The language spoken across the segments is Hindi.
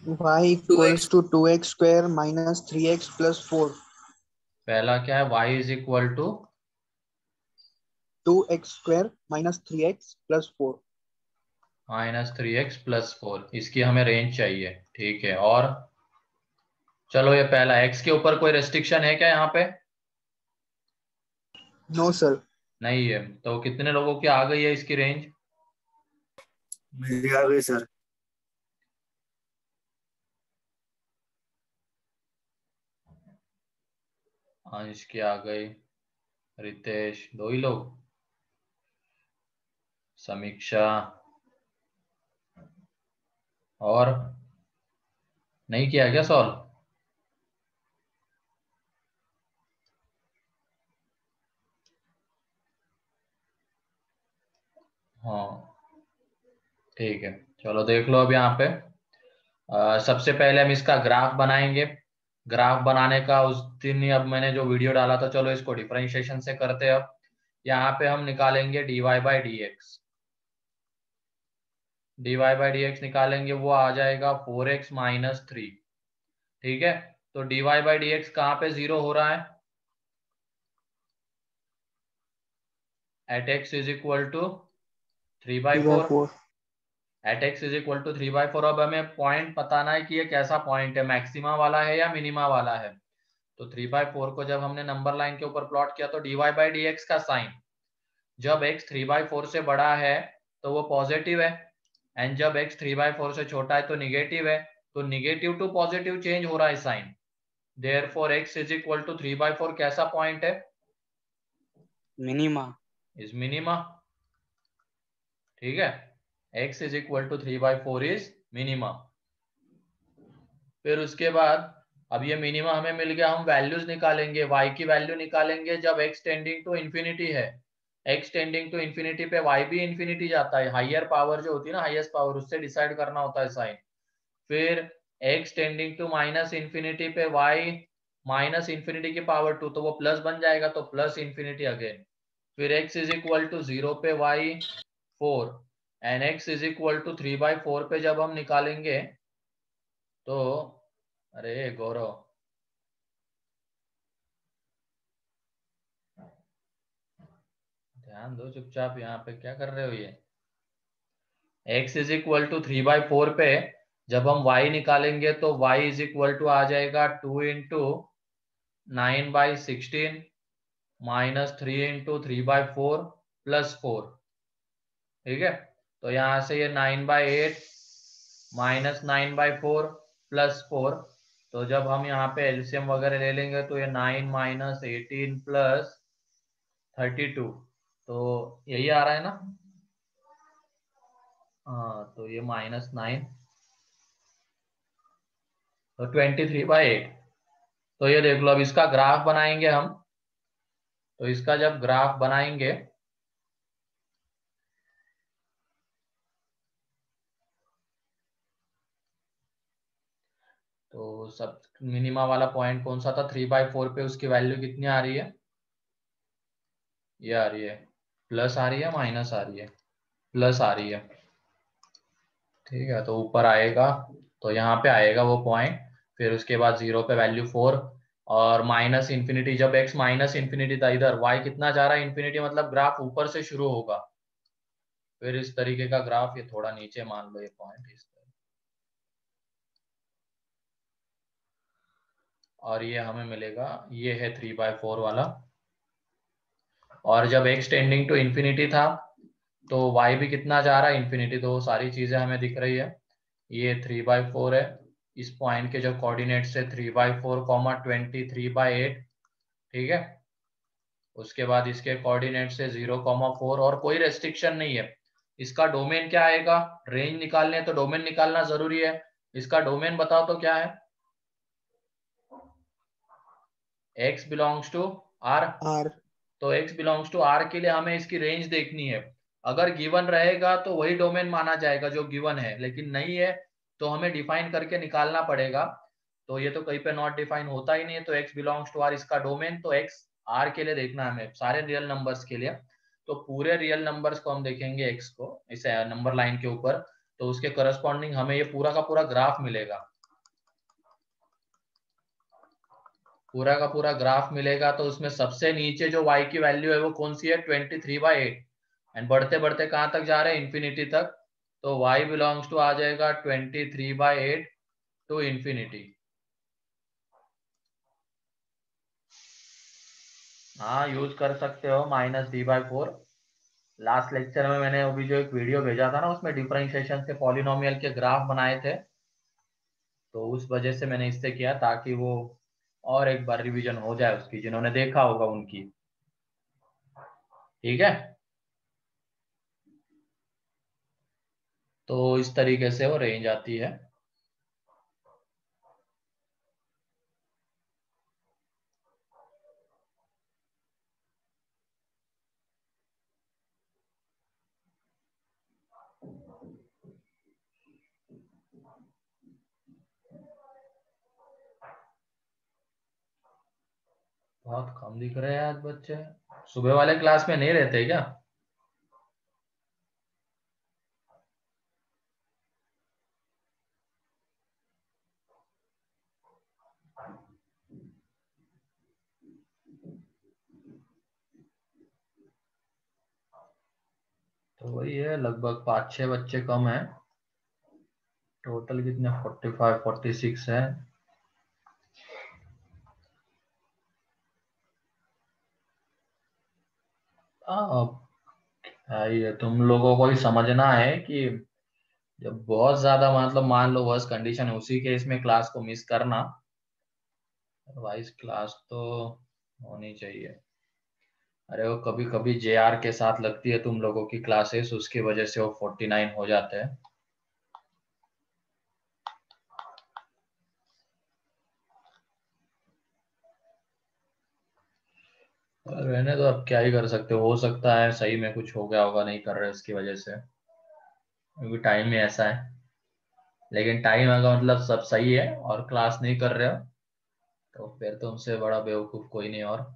y equals to 2x square minus 3x plus 4। पहला क्या है, y is equal to 2x square minus 3x plus 4। -3x+4, इसकी हमें रेंज चाहिए। ठीक है, और चलो ये पहला x के ऊपर कोई रेस्ट्रिक्शन है क्या यहाँ पे? No sir. नहीं है, तो कितने लोगों की आ गई है इसकी रेंज? मेरी आ गई सर। अंश की आ गई, रितेश, दो ही लोग, समीक्षा, और नहीं किया क्या सॉल्व? हाँ ठीक है, चलो देख लो अब यहाँ पे। सबसे पहले हम इसका ग्राफ बनाएंगे। ग्राफ बनाने का उस दिन ही अब मैंने जो वीडियो डाला था, चलो इसको डिफरेंशिएशन से करते हैं। अब यहाँ पे हम निकालेंगे dy/dx निकालेंगे, वो आ जाएगा 4x-3। ठीक है, तो dy/dx कहाँ पे जीरो हो रहा है? At x is equal to 3/4। 3/4। At x is equal to 3/4। अब हमें पॉइंट बताना है कि ये कैसा पॉइंट है, मैक्सिमा वाला है या मिनिमा वाला है। तो 3/4 को जब हमने नंबर लाइन के ऊपर प्लॉट किया तो dy/dx का साइन, जब x 3/4 से बड़ा है तो वो पॉजिटिव है, एंड जब x 3/4 से छोटा है तो निगेटिव है। तो निगेटिव टू पॉजिटिव चेंज हो रहा है sign. Therefore x is equal to 3/4 कैसा पॉइंट है? मिनिमा। Is minima. ठीक है, x is equal to 3/4 is minima. फिर उसके बाद अब ये मिनिमा हमें मिल गया, हम वैल्यूज निकालेंगे, y की वैल्यू निकालेंगे जब x टेंडिंग टू इंफिनिटी है। x टेंडिंग टू इंफिनिटी पे y भी इंफिनिटी जाता है, हायर पावर जो होती है ना, हाईएस्ट पावर, उससे डिसाइड करना होता है साइन। फिर x tending to minus infinity पे y माइनस इंफिनिटी की पावर 2, तो वो प्लस बन जाएगा, तो प्लस इंफिनिटी अगेन। फिर x इज इक्वल टू 0 पे y 4, and x is equal to 3/4 पे जब हम निकालेंगे तो, अरे गौरव, ध्यान दो चुपचाप, यहाँ पे क्या कर रहे हो? ये x इज इक्वल टू 3/4 पे जब हम y निकालेंगे तो y इज इक्वल टू आ जाएगा 2 इंटू 9/16 माइनस 3 इंटू 3/4 प्लस 4। ठीक है, तो यहाँ से ये 9/8 माइनस 9/4 प्लस 4। तो जब हम यहाँ पे एलसीएम वगैरह ले लेंगे तो ये 9 माइनस 18 प्लस 32, तो यही आ रहा है ना? हाँ, तो ये -9, तो 23/8। तो ये देख लो, अब इसका ग्राफ बनाएंगे हम। तो इसका जब ग्राफ बनाएंगे तो सब मिनिमा वाला पॉइंट कौन सा था? 3/4 पे उसकी वैल्यू कितनी आ रही है? ये आ रही है, प्लस आ रही है, माइनस आ रही है, प्लस आ रही है। ठीक है, तो ऊपर आएगा, तो यहाँ पे आएगा वो पॉइंट। फिर उसके बाद 0 पे वैल्यू 4, और माइनस इंफिनिटी, जब x माइनस इंफिनिटी था इधर, y कितना जा रहा है? इंफिनिटी, मतलब ग्राफ ऊपर से शुरू होगा। फिर इस तरीके का ग्राफ, ये थोड़ा नीचे मान लो ये पॉइंट इस तरह, और ये हमें मिलेगा, ये है 3/4 वाला। और जब x टेंडिंग टू इंफिनिटी था तो y भी कितना जा रहा है? इंफिनिटी। तो सारी चीजें हमें दिख रही है। ये 3/4 है, इस पॉइंट के जो कोऑर्डिनेट्स है 3/4, 23/8। ठीक है, उसके बाद इसके कोऑर्डिनेट से 0,4, और कोई रेस्ट्रिक्शन नहीं है। इसका डोमेन क्या आएगा? रेंज निकालने तो डोमेन निकालना जरूरी है। इसका डोमेन बताओ तो क्या है? x belongs to r। R। तो x बिलोंग्स टू r के लिए हमें इसकी रेंज देखनी है। अगर गिवन रहेगा तो वही डोमेन माना जाएगा जो गिवन है, लेकिन नहीं है तो हमें डिफाइन करके निकालना पड़ेगा। तो ये तो कहीं पे नॉट डिफाइन होता ही नहीं है, तो x बिलोंग्स टू r इसका डोमेन, तो x r के लिए देखना है हमें, सारे रियल नंबर्स के लिए। तो पूरे रियल नंबर्स को हम देखेंगे x को इस नंबर लाइन के ऊपर, तो उसके करस्पॉन्डिंग हमें ये पूरा का पूरा ग्राफ मिलेगा। पूरा का पूरा ग्राफ मिलेगा तो उसमें सबसे नीचे जो y की वैल्यू है वो कौन सी है, 23/8, एंड बढ़ते बढ़ते कहां तक जा रहे हैं, इंफिनिटी तक। तो y बिलोंग्स टू आ जाएगा 23/8 टू इंफिनिटी। हाँ यूज कर सकते हो -d/4। लास्ट लेक्चर में मैंने अभी जो एक वीडियो भेजा था ना, उसमें डिफरेंशिएशन से पॉलिनोमियल के ग्राफ बनाए थे, तो उस वजह से मैंने इससे किया ताकि वो और एक बार रिवीजन हो जाए उसकी, जिन्होंने देखा होगा उनकी। ठीक है, तो इस तरीके से वो रेंज आती है। बहुत कम दिख रहे हैं आज बच्चे, सुबह वाले क्लास में नहीं रहते क्या? तो वही है, लगभग 5-6 बच्चे कम है। टोटल कितने, 45 46 है। अब ये तुम लोगों को ही समझना है कि जब बहुत ज्यादा मतलब मान लो वर्स्ट कंडीशन है, उसी केस में क्लास को मिस करना, अदरवाइज क्लास तो होनी चाहिए। अरे वो कभी कभी जेआर के साथ लगती है तुम लोगों की क्लासेस, उसकी वजह से वो 49 हो जाते हैं। रहने तो अब क्या ही कर सकते हो सकता है सही में कुछ हो गया होगा, नहीं कर रहे उसकी वजह से, क्योंकि टाइम ही ऐसा है। लेकिन टाइम अगर मतलब सब सही है और क्लास नहीं कर रहे हो, तो फिर तुमसे बड़ा बेवकूफ कोई नहीं। और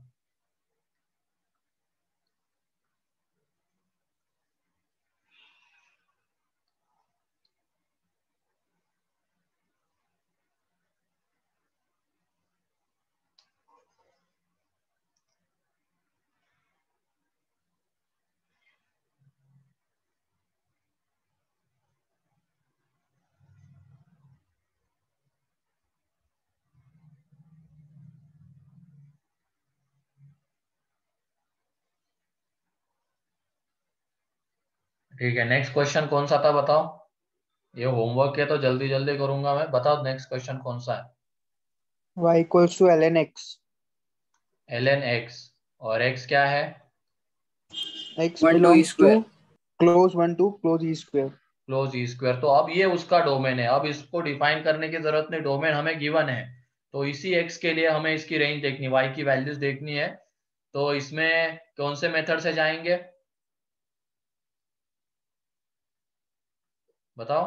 ठीक है, नेक्स्ट क्वेश्चन कौन सा था बताओ। ये होमवर्क है तो जल्दी जल्दी करूंगा मैं, बताओ नेक्स्ट क्वेश्चन कौन सा है। y equals to ln x, ln x, और x क्या है, x 1 2 belongs to square. close 1 to close e square. Close E square. तो अब ये उसका डोमेन है, अब इसको डिफाइन करने की जरूरत नहीं, डोमेन हमें गिवन है। तो इसी x के लिए हमें इसकी रेंज देखनी, y की वैल्यूज देखनी है। तो इसमें कौन से मेथड से जाएंगे बताओ।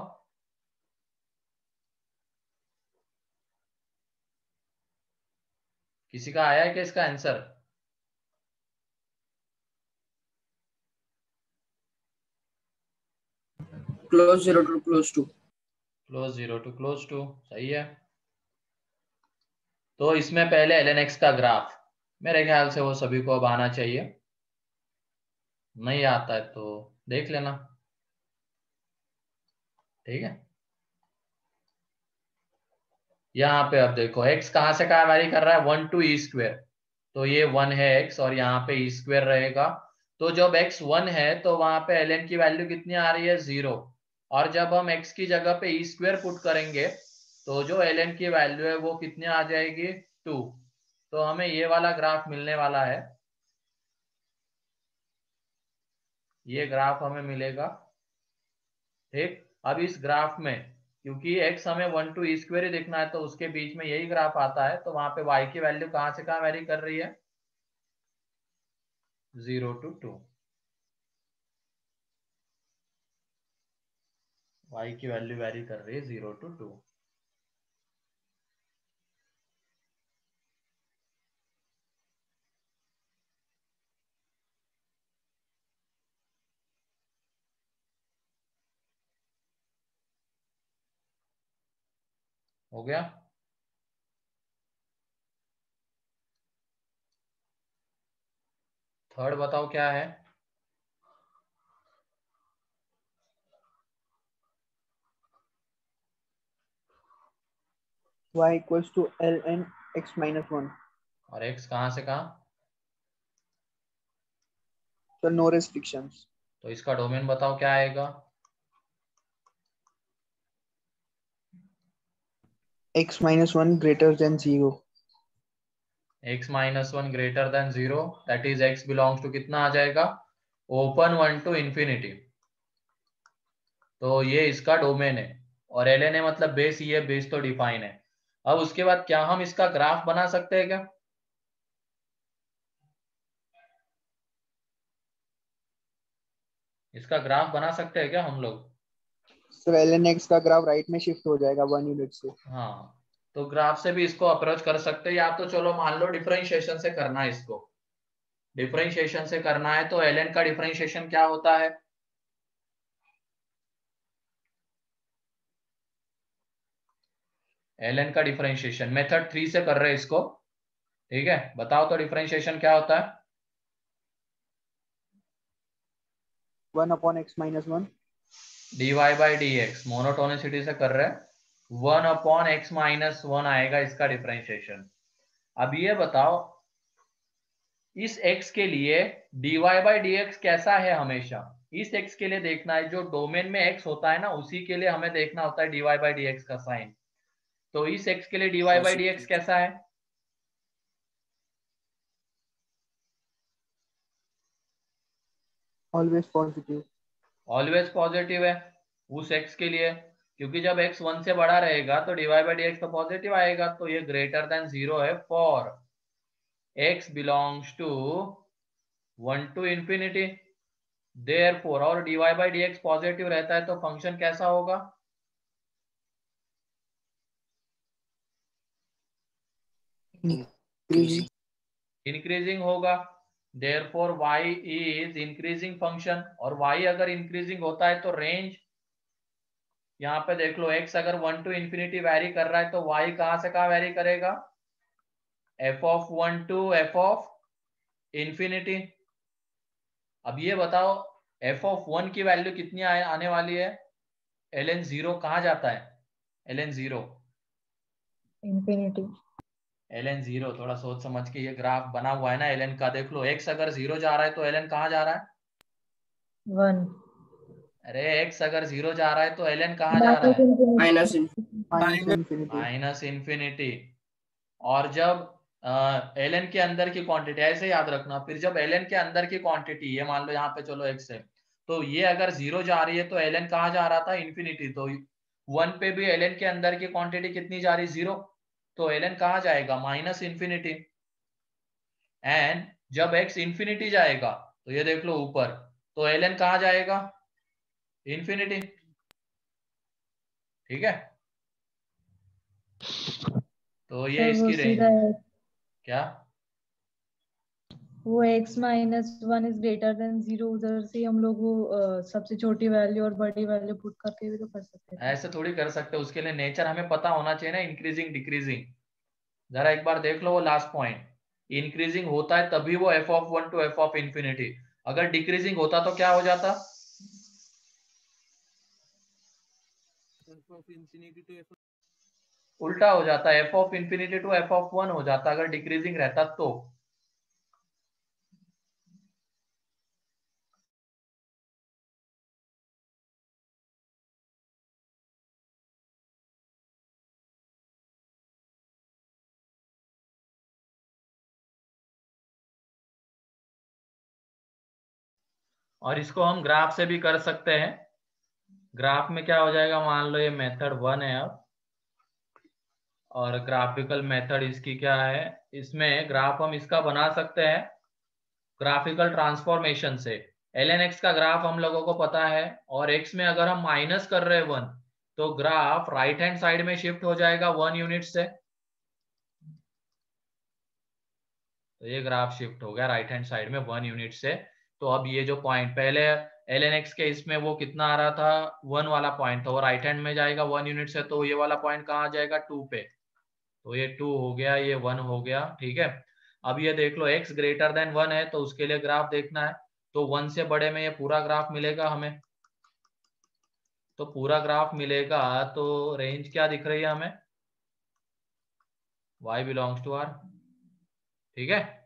किसी का आया है क्या इसका answer? Close 0 to close 2। Close zero to close two, सही है। तो इसमें पहले ln x का ग्राफ, मेरे ख्याल से वो सभी को अब आना चाहिए, नहीं आता है तो देख लेना। ठीक है, यहाँ पे अब देखो x कहाँ से कहाँ वैरी कर रहा है, 1 टू ई स्क्वेयर। तो ये 1 है x और यहाँ पे ई स्क्वेयर रहेगा। तो जब x 1 है तो वहां पे ln की वैल्यू कितनी आ रही है, 0। और जब हम x की जगह पे ई स्क्वेयर पुट करेंगे तो जो ln की वैल्यू है वो कितनी आ जाएगी, 2। तो हमें ये वाला ग्राफ मिलने वाला है, ये ग्राफ हमें मिलेगा। ठीक, अब इस ग्राफ में क्योंकि x हमें 1 टू ई स्क्वेयर ही देखना है, तो उसके बीच में यही ग्राफ आता है, तो वहां पे y की वैल्यू कहाँ से कहाँ वेरी कर रही है, 0 टू 2। y की वैल्यू वेरी कर रही है 0 टू 2। हो गया। थर्ड बताओ क्या है? y equals to ln x minus 1. और x कहाँ से कहाँ? So no restrictions. तो इसका डोमेन बताओ क्या आएगा? x minus 1 greater than 0. x minus one greater than 0, that is x belongs to कितना आ जाएगा? Open 1 to infinity. तो ये इसका डोमेन है, और ln है मतलब बेस, ये बेस तो डिफाइन है। अब उसके बाद क्या हम इसका ग्राफ बना सकते हैं क्या? इसका ग्राफ बना सकते हैं क्या हम लोग? सर ln x का ग्राफ राइट में शिफ्ट हो जाएगा 1 यूनिट से। हाँ, तो ग्राफ से भी इसको अप्रोच कर सकते हैं, या तो चलो मान लो डिफरेंशिएशन से करना है इसको। डिफरेंशिएशन से करना है तो ln का डिफरेंशिएशन क्या होता है? ln का डिफरेंशिएशन मेथड 3 से कर रहे हैं इसको, ठीक है? बताओ तो डिफरेंशिएशन क्या होता है? 1 upon x minus 1. dy by d x, monotonicity से कर रहे हैं, 1 अपॉन एक्स माइनस 1 आएगा इसका डिफरेंशिएशन। अब ये बताओ इस x के लिए dy बाई डी एक्स कैसा है? हमेशा इस x के लिए देखना है, जो डोमेन में x होता है ना, उसी के लिए हमें देखना होता है dy बाई डी एक्स का साइन। तो इस x के लिए dy बाई डी एक्स कैसा है? Always positive. ऑलवेज पॉजिटिव है उस x के लिए, क्योंकि जब x 1 से बड़ा रहेगा तो dy बाई डी एक्स तो पॉजिटिव आएगा। तो ये ग्रेटर देन 0 है for x belongs to 1 to infinity. Therefore, और dy by d x positive रहता है तो फंक्शन कैसा होगा? Increasing. इंक्रीजिंग होगा। Therefore y is increasing function, और y अगर इंक्रीजिंग होता है तो रेंज, यहाँ पे देख लो x अगर 1 टू इंफिनिटी वैरी कर रहा है तो y कहां से कहां वैरी करेगा? f of 1 to f of infinity. अब ये बताओ f ऑफ 1 की वैल्यू कितनी आने वाली है? ln 0 कहाँ जाता है? ln 0 infinity. ln 0 थोड़ा सोच समझ के, ये ग्राफ बना हुआ है ना ln का, देख लो x अगर 0 जा रहा है तो ln कहाँ जा रहा है? 1 अरे x अगर 0 जा रहा है तो ln कहाँ जा रहा है? Minus Minus infinity. Minus infinity. और जब ln के अंदर की क्वांटिटी, ऐसे याद रखना, फिर जब ln के अंदर की क्वांटिटी, ये मान लो यहाँ पे चलो x है, तो ये अगर 0 जा रही है तो ln कहाँ जा रहा था? इंफिनिटी। तो 1 पे भी ln के अंदर की क्वांटिटी कितनी जा रही? 0। तो ln कहाँ जाएगा? Minus infinity. एंड जब x इंफिनिटी जाएगा तो ये देख लो ऊपर, तो ln कहाँ जाएगा? इंफिनिटी। ठीक है, तो ये सर वो इसकी रेंज सीधा है, क्या? वो x minus 1 is greater than 0, उधर से हम लोग वो सबसे छोटी वैल्यू और बड़ी वैल्यू पुट करके भी तो कर सकते हैं। ऐसे थोड़ी कर सकते, उसके लिए नेचर हमें पता होना चाहिए ना, इंक्रीजिंग डिक्रीजिंग। जरा एक बार देख लो वो लास्ट पॉइंट, इंक्रीजिंग होता है तभी वो f of 1 to f of infinity, अगर डिक्रीजिंग होता तो क्या हो जाता? उल्टा हो जाता, f of infinity to f of 1 हो जाता अगर डिक्रीजिंग रहता तो। और इसको हम ग्राफ से भी कर सकते हैं। ग्राफ में क्या हो जाएगा, मान लो ये मेथड 1 है अब, और ग्राफिकल मेथड इसकी क्या है, इसमें ग्राफ हम इसका बना सकते हैं ग्राफिकल ट्रांसफॉर्मेशन से। ln x का ग्राफ हम लोगों को पता है, और x में अगर हम माइनस कर रहे हैं 1 तो ग्राफ राइट हैंड साइड में शिफ्ट हो जाएगा 1 यूनिट से। तो ये ग्राफ शिफ्ट हो गया राइट हैंड साइड में 1 यूनिट से। तो अब ये जो पॉइंट पहले ln x के इसमें वो कितना आ रहा था, 1 वाला पॉइंट, तो वो राइट हैंड में जाएगा 1 यूनिट से, तो ये वाला पॉइंट कहाँ आ जाएगा? 2 पे। तो ये 2 हो गया, ये 1 हो गया, ठीक है। अब ये देख लो x ग्रेटर देन 1 है तो उसके लिए ग्राफ देखना है, तो 1 से बड़े में ये पूरा ग्राफ मिलेगा हमें। तो पूरा ग्राफ मिलेगा तो रेंज क्या दिख रही है हमें, y बिलोंग्स टू r। ठीक है,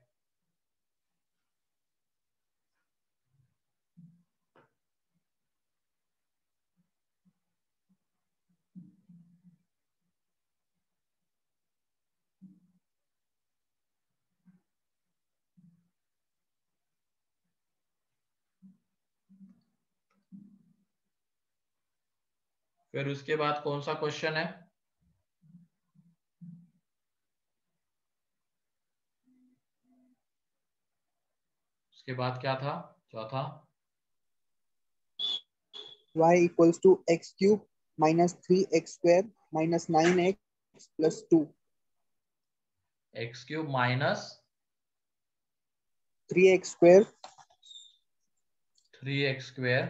फिर उसके बाद कौन सा क्वेश्चन है, उसके बाद क्या था चौथा, y equals to x cube minus 3x square minus 9x plus 2। x cube minus 3x square 3x square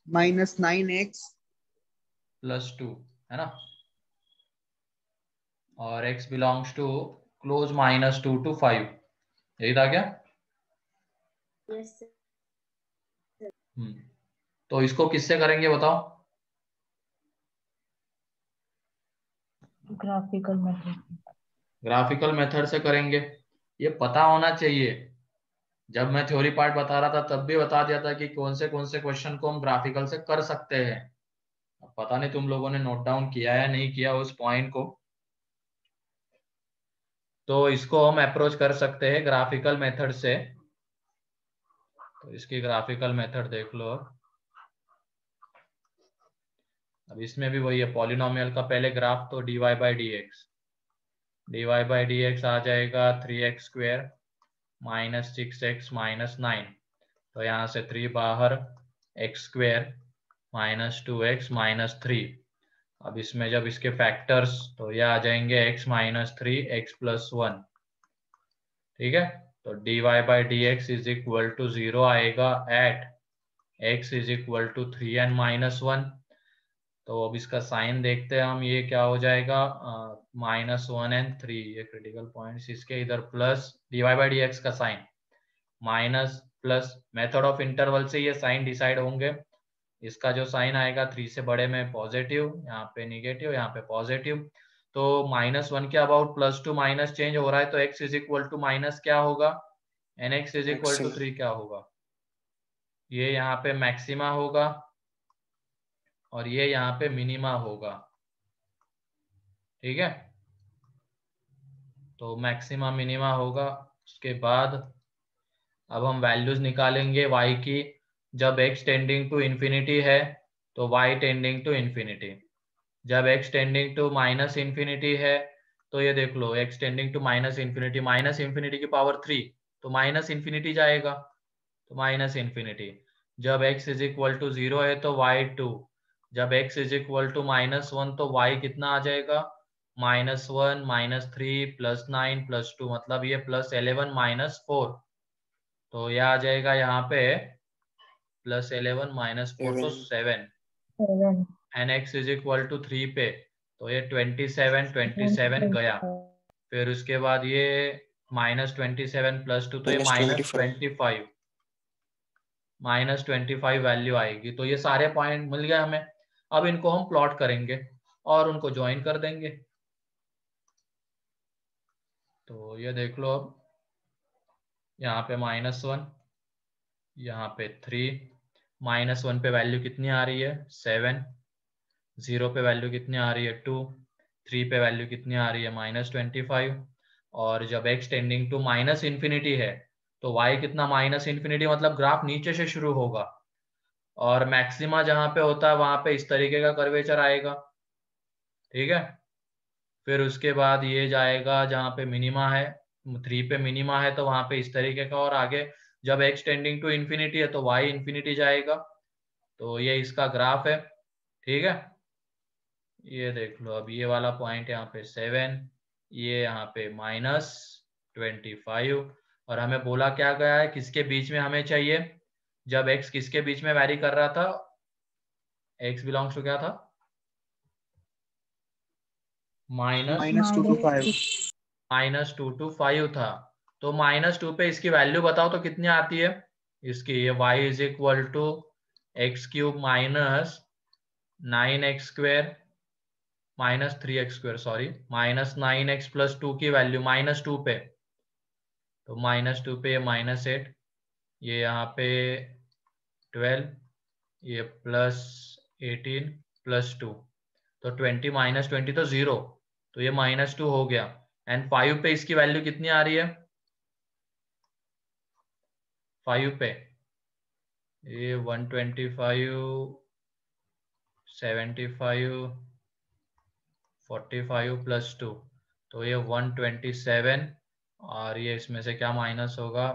minus 9x plus 2 है ना, और x belongs to close minus 2 to 5, यही था क्या? तो इसको किससे करेंगे बताओ? Graphical method. ग्राफिकल मेथड से करेंगे, ये पता होना चाहिए। जब मैं थ्योरी पार्ट बता रहा था तब भी बता दिया था कि कौन से क्वेश्चन को हम ग्राफिकल से कर सकते हैं। अब पता नहीं तुम लोगों ने नोट डाउन किया या नहीं किया उस पॉइंट को। तो इसको हम अप्रोच कर सकते हैं ग्राफिकल मेथड से। तो इसकी ग्राफिकल मेथड देख लो। अब इसमें भी वही है, पॉलिनोमियल का पहले ग्राफ तो dy बाई डी एक्स आ जाएगा 3x square minus 6x minus 9। तो यहाँ से 3 बाहर, x square minus 2x minus 3। अब इसमें जब इसके फैक्टर्स तो ये आ जाएंगे x माइनस 3 x प्लस 1। ठीक है, तो dy by d x is equal to 0 आएगा at x is equal to 3n minus 1। तो अब इसका साइन देखते हैं हम, ये क्या हो जाएगा -1n3, ये क्रिटिकल पॉइंट्स इसके इधर plus dy by d x का sign minus plus, method of interval से ये साइन डिसाइड होंगे। इसका जो साइन आएगा 3 से बड़े में पॉजिटिव, यहाँ पे निगेटिव, यहाँ पे पॉजिटिव। तो -1 के अबाउट +2 माइनस चेंज हो रहा है, तो x is equal to minus क्या होगा, nx इज इक्वल टू 3 क्या होगा, ये यहाँ पे मैक्सिमा होगा और ये यहाँ पे मिनिमा होगा। ठीक है, तो मैक्सिमा मिनिमा होगा। उसके बाद अब हम वैल्यूज निकालेंगे y की। जब x टेंडिंग टू इंफिनिटी है तो y टेंडिंग टू इंफिनिटी, जब x tending to minus infinity है तो ये देख लो x tending to minus infinity की पावर 3, तो माइनस इंफिनिटी जाएगा, तो माइनस इंफिनिटी। जब x इज इक्वल टू 0 है तो y2, जब x इज इक्वल टू -1 तो y कितना आ जाएगा, -1 -3 +9 +2, मतलब ये +11 -4। तो यह आ जाएगा यहाँ पे +11 -4 तो 7 and x is equal to 3 पे, तो ये 27 गया। फिर उसके बाद ये -27 +2 तो ये -25 वैल्यू आएगी। तो ये सारे पॉइंट मिल गए हमें। अब इनको हम प्लॉट करेंगे और उनको ज्वाइन कर देंगे। तो ये देख लो, अब यहाँ पे -1, यहाँ पे 3, -1 पे वैल्यू कितनी आ रही है 7, 0 पे वैल्यू कितनी आ रही है 2, 3 पे वैल्यू कितनी आ रही है -25। और जब x tending to minus infinity है तो y कितना -इंफिनिटी, मतलब ग्राफ नीचे से शुरू होगा और मैक्सिमा जहां पे होता है वहां पे इस तरीके का कर्वेचर आएगा। ठीक है, फिर उसके बाद ये जाएगा जहाँ पे मिनिमा है, 3 पे मिनिमा है तो वहां पे इस तरीके का, और आगे जब x टेंडिंग टू इंफिनिटी है तो y इंफिनिटी जाएगा। तो ये इसका ग्राफ है। ठीक है, ये देख लो, अब ये वाला पॉइंट यहाँ पे 7, ये यहाँ पे -25, और हमें बोला क्या गया है, किसके बीच में हमें चाहिए, जब x किसके बीच में वैरी कर रहा था, x बिलोंग्स टू क्या था, -2 to 5। -2 to 5 था, तो -2 पे इसकी वैल्यू बताओ तो कितनी आती है इसकी। ये y is equal to x³ minus 9x² minus 3x², sorry, -9x + 2 की वैल्यू -2 पे, तो -2 पे ये -8, ये यहाँ पे 12, ये +18 + 2, तो 20 -20 तो 0, तो ये -2 हो गया। एंड 5 पे इसकी वैल्यू कितनी आ रही है 5 पे, ये 125, 75, 45 + 2, तो ये 127, और ये इसमें से क्या माइनस होगा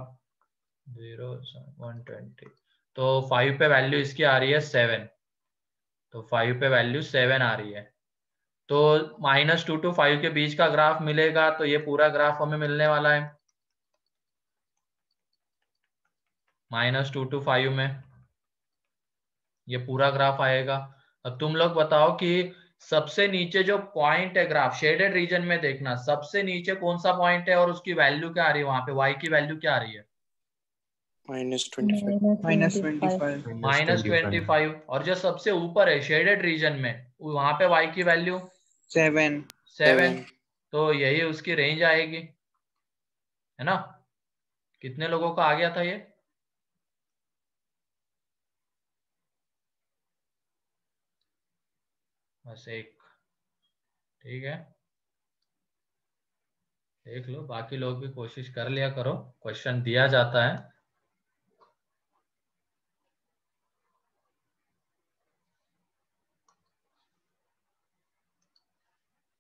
0, 120, तो 5 पे वैल्यू इसकी आ रही है 7, तो 5 पे वैल्यू 7 आ रही है। तो -2 to 5 के बीच का ग्राफ मिलेगा, तो ये पूरा ग्राफ हमें मिलने वाला है -2 to 5 में, ये पूरा ग्राफ आएगा। अब तुम लोग बताओ कि सबसे नीचे जो पॉइंट है ग्राफ शेडेड रीजन में, देखना सबसे नीचे कौन सा पॉइंट है और उसकी वैल्यू क्या आ रही है, वहां पे y की वैल्यू क्या आ रही है -25. -25, और जो सबसे ऊपर है शेडेड रीजन में, वहां पे y की वैल्यू 7. 7, तो यही उसकी रेंज आएगी, है ना। कितने लोगों का आ गया था ये? बस एक, ठीक है, देख लो, बाकी लोग भी कोशिश कर लिया करो, क्वेश्चन दिया जाता है।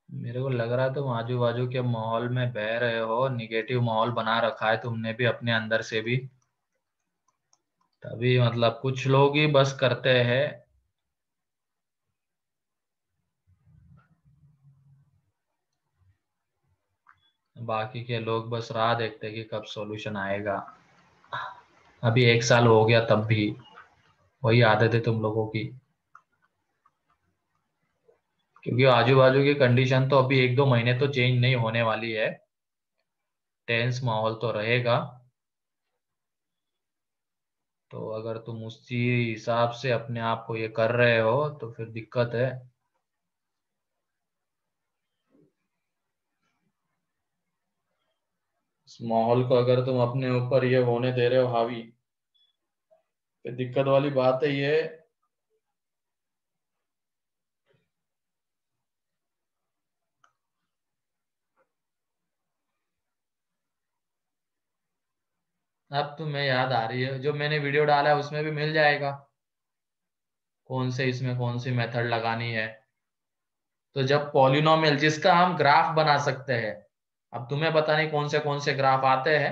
मेरे को लग रहा है तुम आजू बाजू के माहौल में बह रहे हो, निगेटिव माहौल बना रखा है तुमने भी अपने अंदर से भी, तभी मतलब कुछ लोग ही बस करते हैं। बाकी के लोग बस राह देखते हैं कि कब सॉल्यूशन आएगा। अभी 1 साल हो गया तब भी वही आदत है तुम लोगों की, क्योंकि आजू बाजू की कंडीशन तो अभी 1-2 महीने तो चेंज नहीं होने वाली है, टेंस माहौल तो रहेगा। तो अगर तुम उसी हिसाब से अपने आप को ये कर रहे हो तो फिर दिक्कत है। इस माहौल को अगर तुम अपने ऊपर ये होने दे रहे हो हावी, फिर दिक्कत वाली बात है ये। अब तुम्हें याद आ रही है, जो मैंने वीडियो डाला है उसमें भी मिल जाएगा कौन से इसमें कौन सी मेथड लगानी है। तो जब पॉलिनोमियल जिसका हम ग्राफ बना सकते हैं, अब तुम्हें पता नहीं कौन से ग्राफ आते हैं,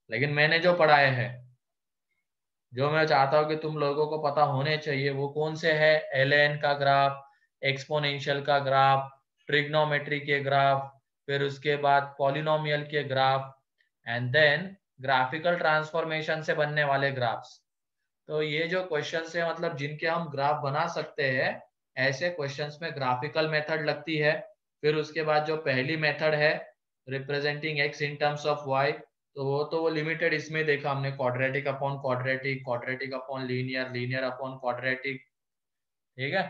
लेकिन मैंने जो पढ़ाए हैं, जो मैं चाहता हूँ कि तुम लोगों को पता होने चाहिए, वो कौन से है, ln का ग्राफ, एक्सपोनेंशियल का ग्राफ, ट्रिग्नोमेट्री के ग्राफ, फिर उसके बाद पॉलिनोमियल के graph, and then graphical transformation से बनने वाले ग्राफ्स। तो ये जो क्वेश्चंस है मतलब जिनके हम ग्राफ बना सकते हैं, ऐसे क्वेश्चंस में ग्राफिकल मेथड लगती है। फिर उसके बाद जो पहली मेथड है representing x in terms of y, तो वो लिमिटेड इसमें देखा हमने, quadratic upon quadratic, quadratic upon linear, linear upon quadratic, ठीक है,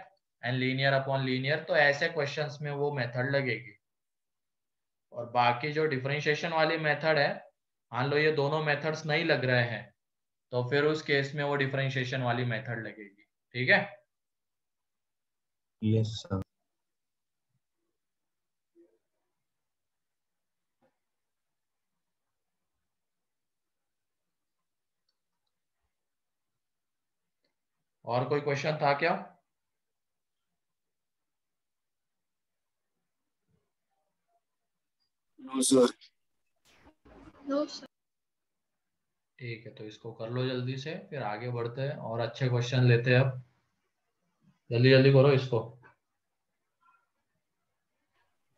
एंड लीनियर अपॉन लीनियर। तो ऐसे क्वेश्चंस में वो मेथड लगेगी। और बाकी जो डिफरेंशिएशन वाली मेथड है, मान लो ये दोनों मेथड्स नहीं लग रहे हैं, तो फिर उस केस में वो डिफरेंशिएशन वाली मेथड लगेगी, ठीक है। Yes sir. और कोई क्वेश्चन था क्या? No sir. ठीक है, तो इसको कर लो जल्दी से, फिर आगे बढ़ते हैं और अच्छे क्वेश्चन लेते हैं। अब जल्दी जल्दी करो इसको।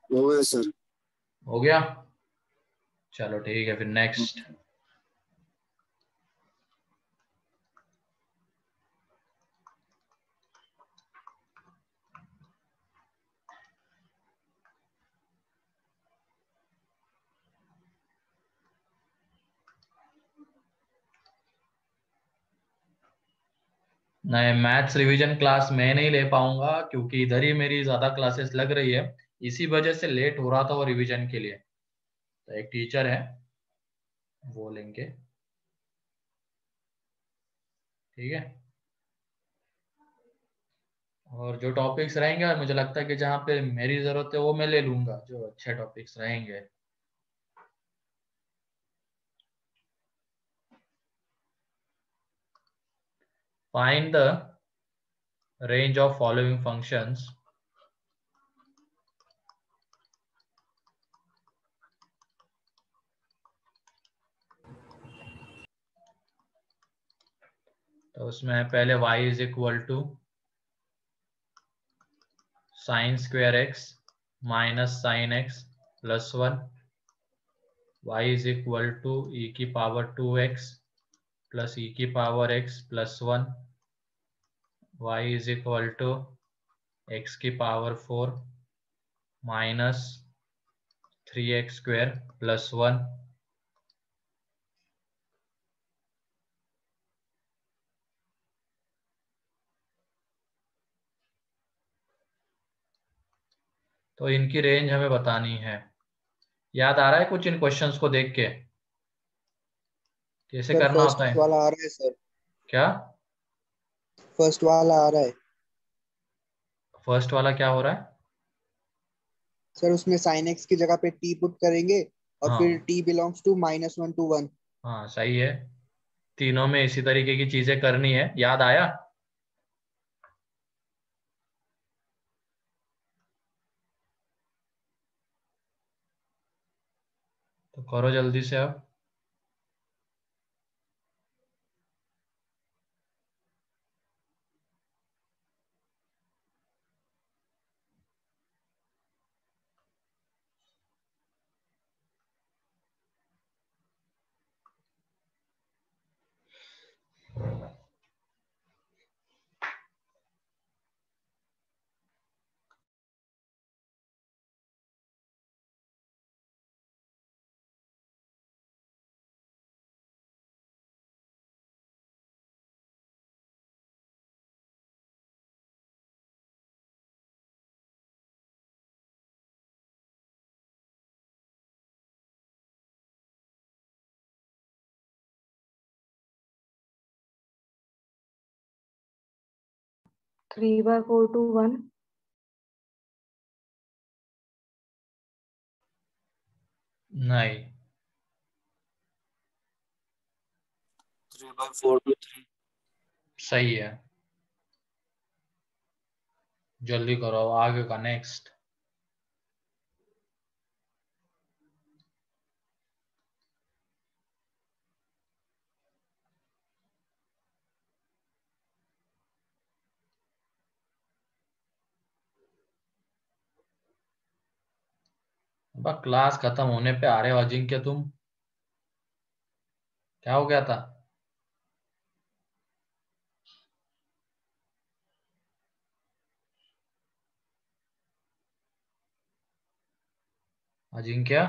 हो गया सर. हो गया, चलो ठीक है, फिर नेक्स्ट। नहीं, मैथ्स रिवीजन क्लास मैं नहीं ले पाऊंगा क्योंकि इधर ही मेरी ज्यादा क्लासेस लग रही है, इसी वजह से लेट हो रहा था वो रिवीजन के लिए। तो एक टीचर है वो लेंगे, ठीक है। और जो टॉपिक्स रहेंगे मुझे लगता है कि जहाँ पे मेरी जरूरत है वो मैं ले लूंगा, जो अच्छे टॉपिक्स रहेंगे। Find the range of following functions तो उसमें पहले y is equal to sine square x minus sine x plus 1, y is equal to e की पावर 2x प्लस ई की power x plus 1, y is equal to x की power 4 minus 3x square plus 1। तो इनकी रेंज हमें बतानी है। याद आ रहा है कुछ इन क्वेश्चंस को देख के कैसे सर करना होता फर्स्ट है? वाला आ रहा है सर, क्या फर्स्ट वाला आ रहा है फर्स्ट वाला क्या हो रहा है? सर। उसमें साइन एक्स की जगह पे टी पुट करेंगे और फिर हाँ टी बिलोंग्स टू -1 to 1। हाँ सही है, तीनों में इसी तरीके की चीजें करनी है। याद आया? तो करो जल्दी से अब। Three by 4 to 1। नहीं, 3/4 to 3। सही है, जल्दी करो आगे का नेक्स्ट। अब क्लास खत्म होने पे आ रहे हो अजिंक्य तुम, क्या हो गया था? अजिंक्य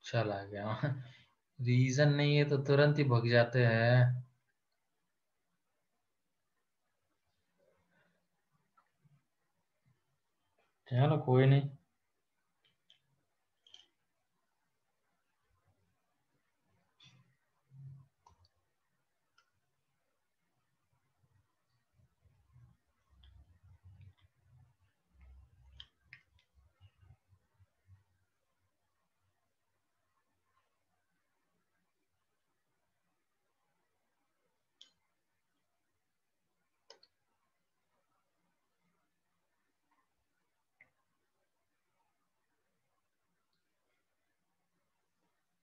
चला गया रीजन नहीं है तो तुरंत ही भग जाते हैं। चलो कोई नहीं।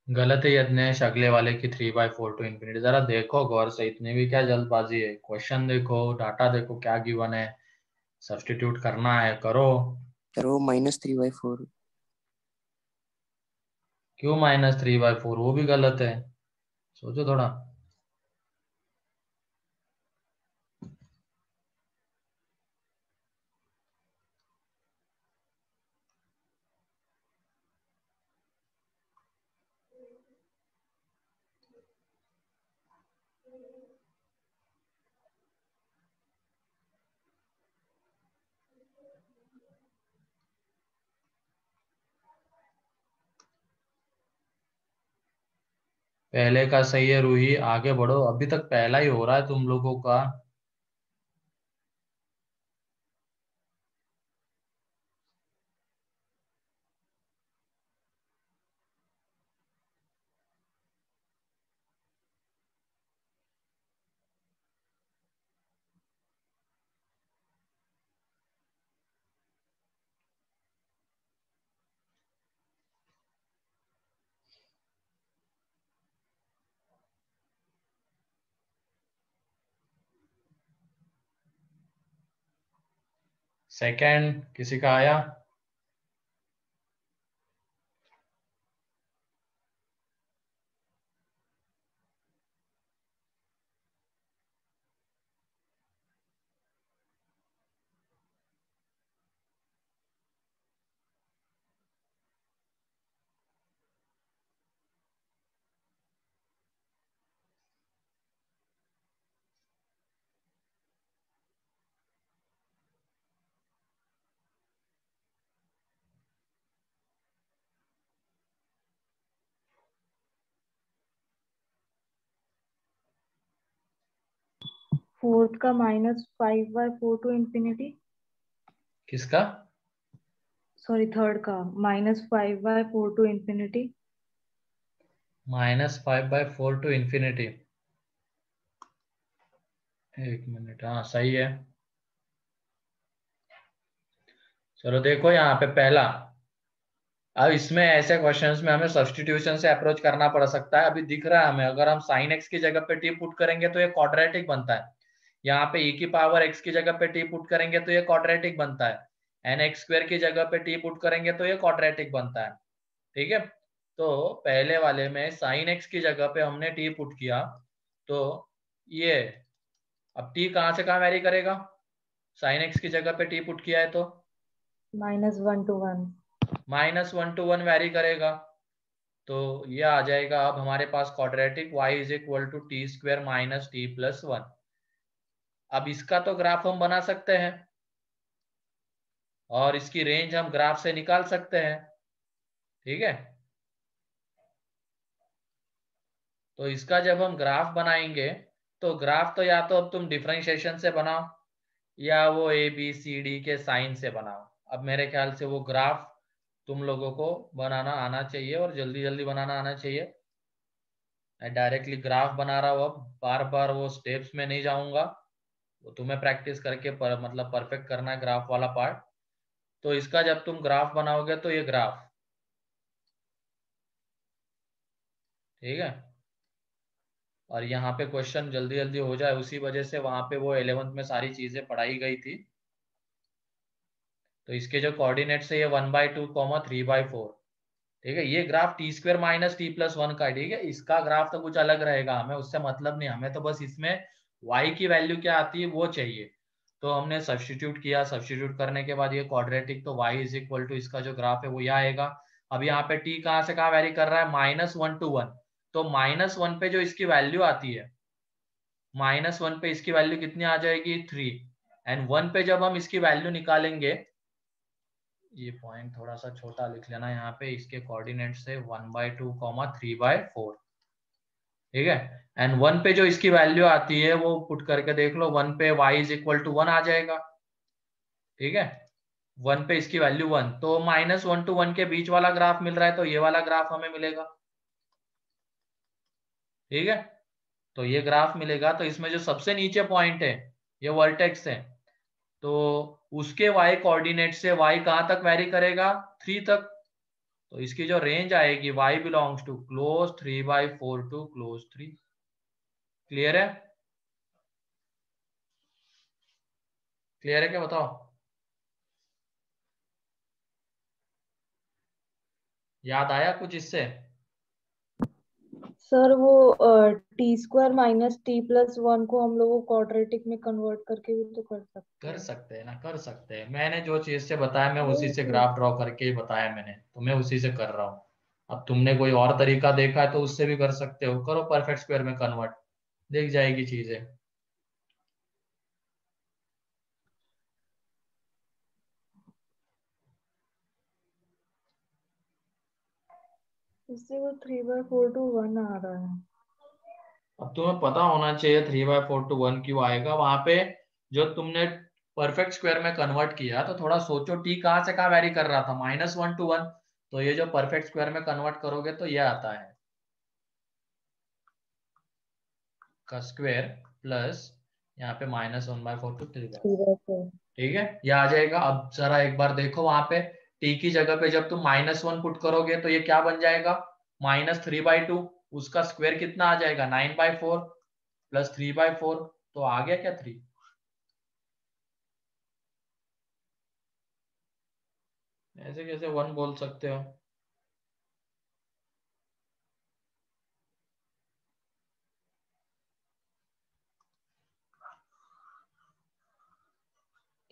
गलत है यज्ञेश, अगले वाले की 3/4 to इंफिनिटी। जरा देखो गौर से, इतनी भी क्या जल्दबाजी है? क्वेश्चन देखो, डाटा देखो क्या गिवन है, सब्स्टिट्यूट करना है करो। सर वो -3/4। क्यों -3/4? वो भी गलत है, सोचो थोड़ा। पहले का सही है रूही, आगे बढ़ो, अभी तक पहला ही हो रहा है तुम लोगों का। सेकंड किसी का आया? फोर्थ का -5/4 टू इंफिनिटी। किसका? सॉरी, थर्ड का -5/4 टू इंफिनिटी। -5/4 to infinity. एक मिनट, हाँ सही है। चलो देखो यहाँ पे पहला, अब इसमें ऐसे क्वेश्चंस में हमें सब्स्टिट्यूशन से अप्रोच करना पड़ सकता है। अभी दिख रहा है हमें, अगर हम sin x की जगह पे t पुट करेंगे तो ये क्वाड्रेटिक बनता है। यहाँ पे e की पावर x की जगह पे t पुट करेंगे तो ये क्वाड्रेटिक बनता है। nx² की जगह पे t पुट करेंगे तो ये क्वाड्रेटिक बनता है। ठीक है, तो पहले वाले में sin x की जगह पे हमने t पुट किया, तो ये अब t कहाँ से कहाँ वेरी करेगा? sin x की जगह पे t पुट किया है तो -1 to 1। -1 to 1 वेरी करेगा, तो ये आ जाएगा अब हमारे पास quadratic y is equal to t² - t+1। अब इसका तो ग्राफ हम बना सकते हैं और इसकी रेंज हम ग्राफ से निकाल सकते हैं। ठीक है, तो इसका जब हम ग्राफ बनाएंगे तो ग्राफ तो या तो अब तुम डिफरेंशिएशन से बनाओ या वो ABCD के साइन से बनाओ। अब मेरे ख्याल से वो ग्राफ तुम लोगों को बनाना आना चाहिए और जल्दी जल्दी बनाना आना चाहिए। मैं डायरेक्टली ग्राफ बना रहा हूँ, अब बार बार वो स्टेप्स में नहीं जाऊंगा, वो तुम्हें प्रैक्टिस करके मतलब परफेक्ट करना है ग्राफ वाला पार्ट। तो इसका जब तुम ग्राफ बनाओगे तो ये ग्राफ, ठीक है, और यहाँ पे क्वेश्चन जल्दी जल्दी हो जाए उसी वजह से वहां पे वो 11th में सारी चीजें पढ़ाई गई थी। तो इसके जो कोऑर्डिनेट्स है ये 1/2, 3/4। ठीक है, ये ग्राफ t² - t+1 का है। ठीक है, इसका ग्राफ तो कुछ अलग रहेगा, हमें उससे मतलब नहीं, हमें तो बस इसमें y की वैल्यू क्या आती है वो चाहिए। तो हमने सब्स्टिट्यूट किया, सब्स्टिट्यूट करने के बाद ये क्वाड्रेटिक, तो y इज इक्वल टू इसका जो ग्राफ है वो यह आएगा। अब यहाँ पे t कहाँ से कहाँ वेरी कर रहा है? -1 to 1। तो -1 पे जो इसकी वैल्यू आती है, -1 पे इसकी वैल्यू कितनी आ जाएगी? 3। एंड 1 पे जब हम इसकी वैल्यू निकालेंगे, ये पॉइंट थोड़ा सा छोटा लिख लेना यहाँ पे, इसके कोऑर्डिनेट से 1/2, 3/4। ठीक है, एंड 1 पे जो इसकी वैल्यू आती है वो पुट करके देख लो, 1 पे y इज इक्वल टू 1 आ जाएगा। ठीक है, 1 पे इसकी वैल्यू 1, तो -1 to 1 के बीच वाला ग्राफ मिल रहा है, तो ये वाला ग्राफ हमें मिलेगा। ठीक है, तो ये ग्राफ मिलेगा, तो इसमें जो सबसे नीचे पॉइंट है ये वर्टेक्स है, तो उसके y कोऑर्डिनेट से y कहां तक वेरी करेगा? 3 तक। तो इसकी जो रेंज आएगी y belongs to close 3/4 to close 3। Clear है? क्लियर है क्या, बताओ? याद आया कुछ इससे? सर वो t² - t+1 को हम लोग क्वाड्रेटिक में कन्वर्ट करके भी तो कर सकते कर हैं। सकते हैं ना, कर सकते हैं। मैंने जो चीज से बताया मैं उसी से ग्राफ ड्रॉ करके ही बताया मैंने, तो मैं उसी से कर रहा हूँ। अब तुमने कोई और तरीका देखा है तो उससे भी कर सकते हो, करो परफेक्ट स्क्वायर में कन्वर्ट। दिख जाएगी चीजें। इससे वो 3/4 to 1 आ रहा है। अब तुम्हें पता होना चाहिए 3/4 to 1 क्यों आएगा। वहां पे जो तुमने परफेक्ट स्क्वायर में कन्वर्ट किया तो थोड़ा सोचो, टी कहाँ से कहाँ वेरी कर रहा था, -1 to 1। तो ये जो परफेक्ट स्क्वायर में कन्वर्ट करोगे तो ये आता है का स्क्वायर प्लस यहाँ पे -1/4 to 3/4। 3/4। ठीक है, ये आ जाएगा। अब जरा एक बार देखो वहां पे टी की जगह पे जब तुम -1 पुट करोगे तो ये क्या बन जाएगा, -3/2। उसका स्क्वायर कितना आ जाएगा, 9/4 प्लस 3/4। तो आ गया क्या 3। ऐसे कैसे 1 बोल सकते हो।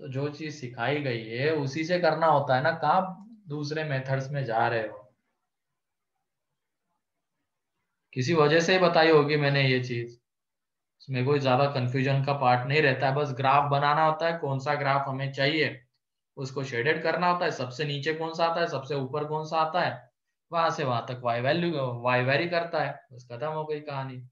तो जो चीज सिखाई गई है उसी से करना होता है ना, कहाँ दूसरे मेथड्स में जा रहे हो। किसी वजह से ही बताई होगी मैंने ये चीज, इसमें कोई ज्यादा कंफ्यूजन का पार्ट नहीं रहता है। बस ग्राफ बनाना होता है, कौन सा ग्राफ हमें चाहिए उसको शेडेड करना होता है, सबसे नीचे कौन सा आता है, सबसे ऊपर कौन सा आता है, वहां से वहां तक वाई वेरी करता है, बस खत्म हो गई कहानी।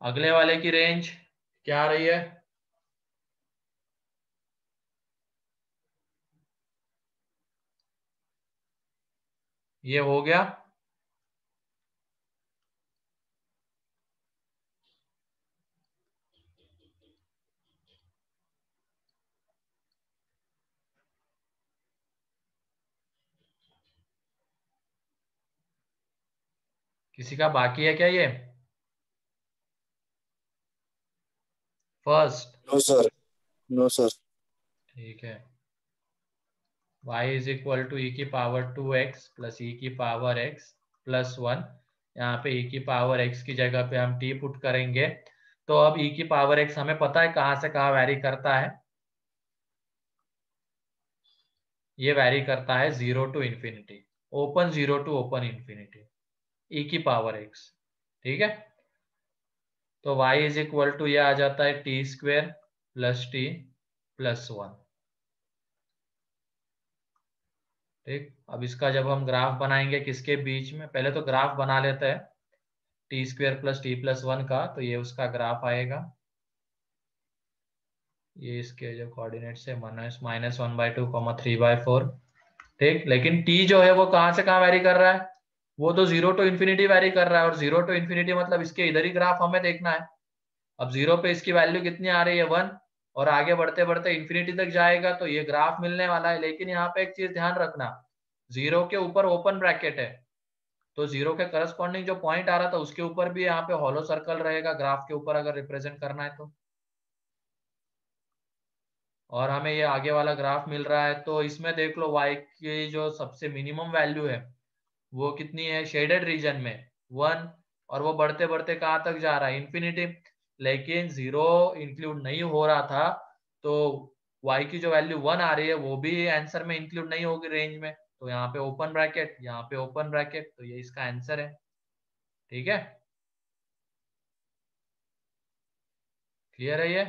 अगले वाले की रेंज क्या आ रही है, ये हो गया। किसी का बाकी है क्या ये first. No sir, no sir. ठीक है, y is equal to e की पावर 2x प्लस ई की पावर x प्लस 1। यहाँ पे e की पावर x की जगह पे हम t पुट करेंगे। तो अब e की पावर x हमें पता है कहाँ से कहाँ वैरी करता है, ये वैरी करता है 0 to infinity, open 0 to open infinity, e की पावर x। ठीक है, तो y इज इक्वल टू ये आ जाता है T square plus T plus 1। ठीक, अब इसका जब हम ग्राफ बनाएंगे किसके बीच में, पहले तो ग्राफ बना लेते हैं T square plus T plus 1 का। तो ये उसका ग्राफ आएगा, ये इसके जो कोऑर्डिनेट्स है -1/2, 3/4। ठीक, लेकिन t जो है वो कहाँ से कहाँ वेरी कर रहा है, वो तो 0 to इंफिनिटी वेरी कर रहा है, और 0 to इंफिनिटी मतलब इसके इधर ही ग्राफ हमें देखना है। अब 0 पे इसकी वैल्यू कितनी आ रही है 1, और आगे बढ़ते बढ़ते इंफिनिटी तक जाएगा तो ये ग्राफ मिलने वाला है। लेकिन यहाँ पे एक चीज ध्यान रखना, 0 के ऊपर ओपन ब्रैकेट है, तो 0 के करस्पॉन्डिंग जो पॉइंट आ रहा था उसके ऊपर भी यहाँ पे हॉलो सर्कल रहेगा ग्राफ के ऊपर, अगर रिप्रेजेंट करना है तो। और हमें ये आगे वाला ग्राफ मिल रहा है, तो इसमें देख लो y की जो सबसे मिनिमम वैल्यू है वो कितनी है शेडेड रीजन में 1, और वो बढ़ते बढ़ते कहाँ तक जा रहा है इंफिनिटी। लेकिन 0 इंक्लूड नहीं हो रहा था, तो y की जो वैल्यू 1 आ रही है वो भी आंसर में इंक्लूड नहीं होगी रेंज में। तो यहाँ पे ओपन ब्रैकेट, यहाँ पे ओपन ब्रैकेट, तो ये इसका आंसर है। ठीक है, क्लियर है ये।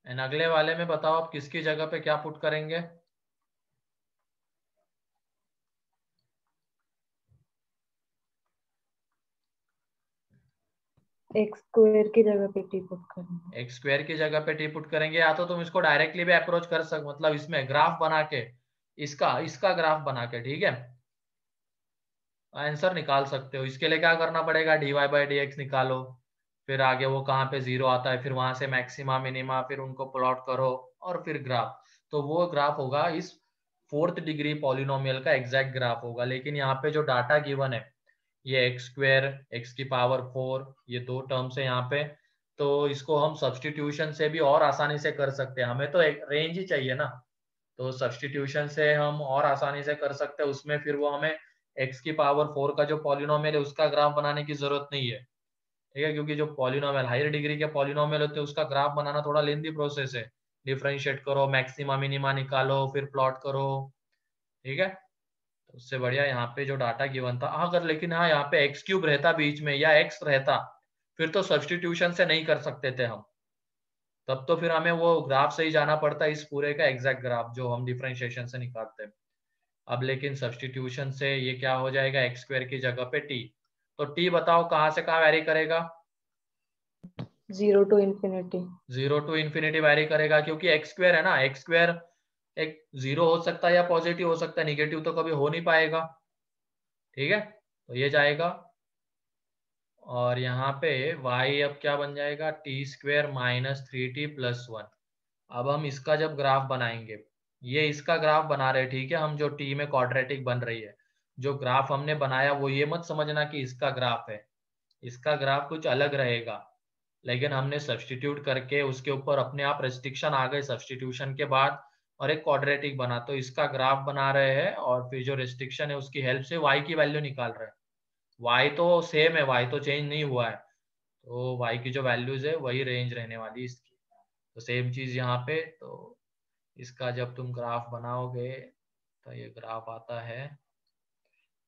एंड अगले वाले में बताओ आप किसकी जगह पे क्या पुट करेंगे। एक्स स्क्वायर की जगह पे टी पुट करेंगे। एक्स स्क्वायर की जगह पे टी पुट करेंगे, या तो तुम इसको डायरेक्टली भी अप्रोच कर सक, मतलब इसमें ग्राफ बना के, इसका इसका ग्राफ बना के। ठीक है, आंसर निकाल सकते हो। इसके लिए क्या करना पड़ेगा, dy/dx निकालो, फिर आगे वो कहाँ पे जीरो आता है, फिर वहां से मैक्सिमा मिनिमा, फिर उनको प्लॉट करो और फिर ग्राफ। तो वो ग्राफ होगा इस 4th डिग्री पॉलिनोमियल का एग्जैक्ट ग्राफ होगा। लेकिन यहाँ पे जो डाटा गिवन है, ये x² x⁴ ये दो टर्म्स है यहाँ पे, तो इसको हम सब्स्टिट्यूशन से भी और आसानी से कर सकते हैं। हमें तो एक रेंज ही चाहिए ना, तो सब्स्टिट्यूशन से हम और आसानी से कर सकते हैं। उसमें फिर वो हमें x⁴ का जो पॉलिनोमियल है उसका ग्राफ बनाने की जरूरत नहीं है, ठीक है, क्योंकि जो पॉलिनोमियल हायर डिग्री के पॉलिनोमियल होते हैं उसका ग्राफ बनाना थोड़ा लेंदी प्रोसेस है। डिफरेंशिएट करो, मैक्सिमा मिनिमा निकालो, फिर प्लॉट करो, ठीक है। तो उससे बढ़िया यहाँ पे जो डाटा गिवन था, अगर लेकिन हाँ यहाँ पे x³ रहता बीच में या x रहता, फिर तो सब्स्टिट्यूशन से नहीं कर सकते थे हम, तब तो फिर हमें वो ग्राफ से ही जाना पड़ता इस पूरे का एग्जैक्ट ग्राफ जो हम डिफरेंशिएशन से निकालते हैं। अब लेकिन सब्स्टिट्यूशन से ये क्या हो जाएगा, x² की जगह पे t। तो t बताओ कहाँ से कहाँ वैरी करेगा, 0 to infinity। 0 to infinity vary करेगा, क्योंकि x² है ना, x² एक 0 हो सकता है या पॉजिटिव हो सकता है, निगेटिव तो कभी हो नहीं पाएगा, ठीक है। तो ये जाएगा और यहाँ पे y अब क्या बन जाएगा, t² - 3t + 1। अब हम इसका जब ग्राफ बनाएंगे, ये इसका ग्राफ बना रहे, ठीक है, हम जो t में क्वाड्रेटिक बन रही है, जो ग्राफ हमने बनाया वो ये मत समझना कि इसका ग्राफ है, इसका ग्राफ कुछ अलग रहेगा। लेकिन हमने सब्स्टिट्यूट करके उसके ऊपर अपने आप रेस्ट्रिक्शन आ गए सब्स्टिट्यूशन के बाद, और एक क्वाड्रेटिक बना, तो इसका ग्राफ बना रहे हैं और फिर जो रेस्ट्रिक्शन है उसकी हेल्प से y की वैल्यू निकाल रहे हैं। y तो सेम है, y तो चेंज नहीं हुआ है, तो y की जो वैल्यूज है वही रेंज रहने वाली इसकी। तो सेम चीज यहाँ पे, तो इसका जब तुम ग्राफ बनाओगे तो ये ग्राफ आता है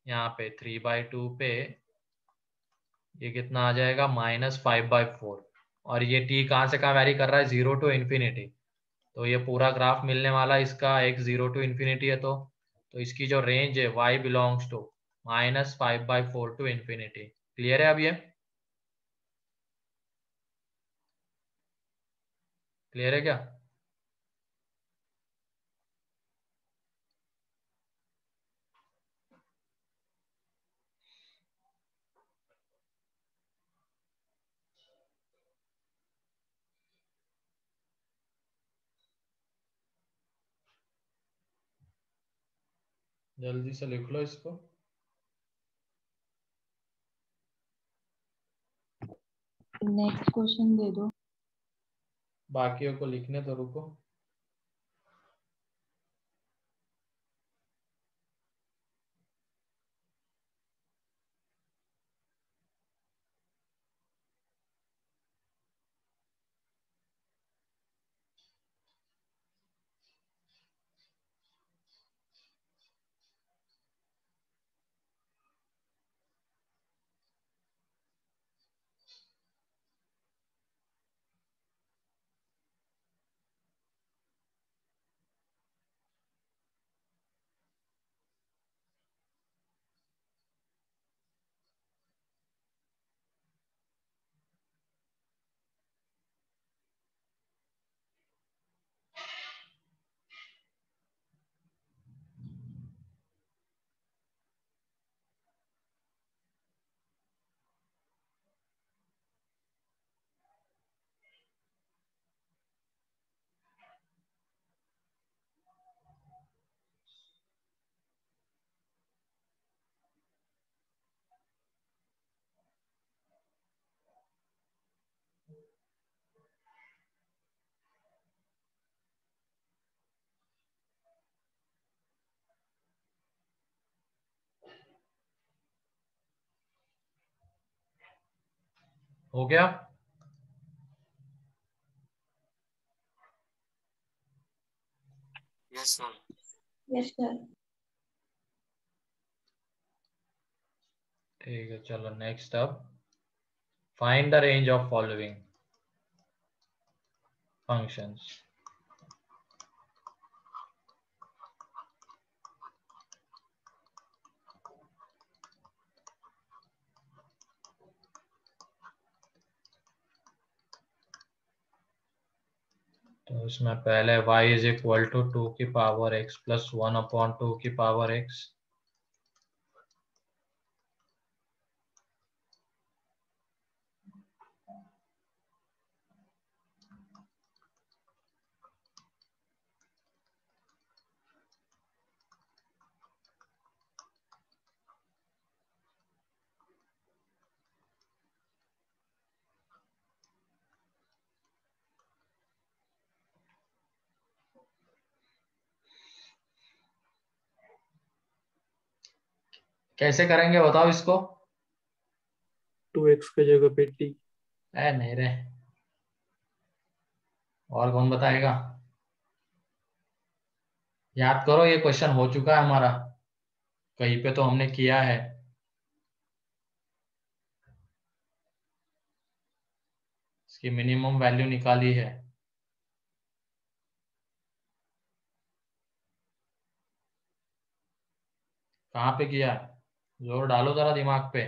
यहाँ पे 3/2 पे, ये कितना आ जाएगा, -5/4। और ये t कहाँ से कहाँ वैरी कर रहा है, 0 to infinity। तो ये पूरा ग्राफ मिलने वाला इसका x 0 to infinity है, तो इसकी जो रेंज है y belongs to -5/4 to infinity। क्लियर है अब ये, क्लियर है क्या? जल्दी से लिख लो इसको। नेक्स्ट क्वेश्चन दे दो। बाकियों को लिखने तो रुको। हो गया? Yes sir. Yes sir. ठीक है, चलो नेक्स्ट। अब find the range of following functions. तो इसमें पहले y = 2 की पावर x + 1/2 की पावर x, कैसे करेंगे बताओ इसको? 2x की जगह पे t। नहीं रे, और कौन बताएगा? याद करो, ये क्वेश्चन हो चुका है हमारा, कहीं पे तो हमने किया है। इसकी मिनिमम वैल्यू निकाली है। कहाँ पे किया? जोर डालो जरा दिमाग पे।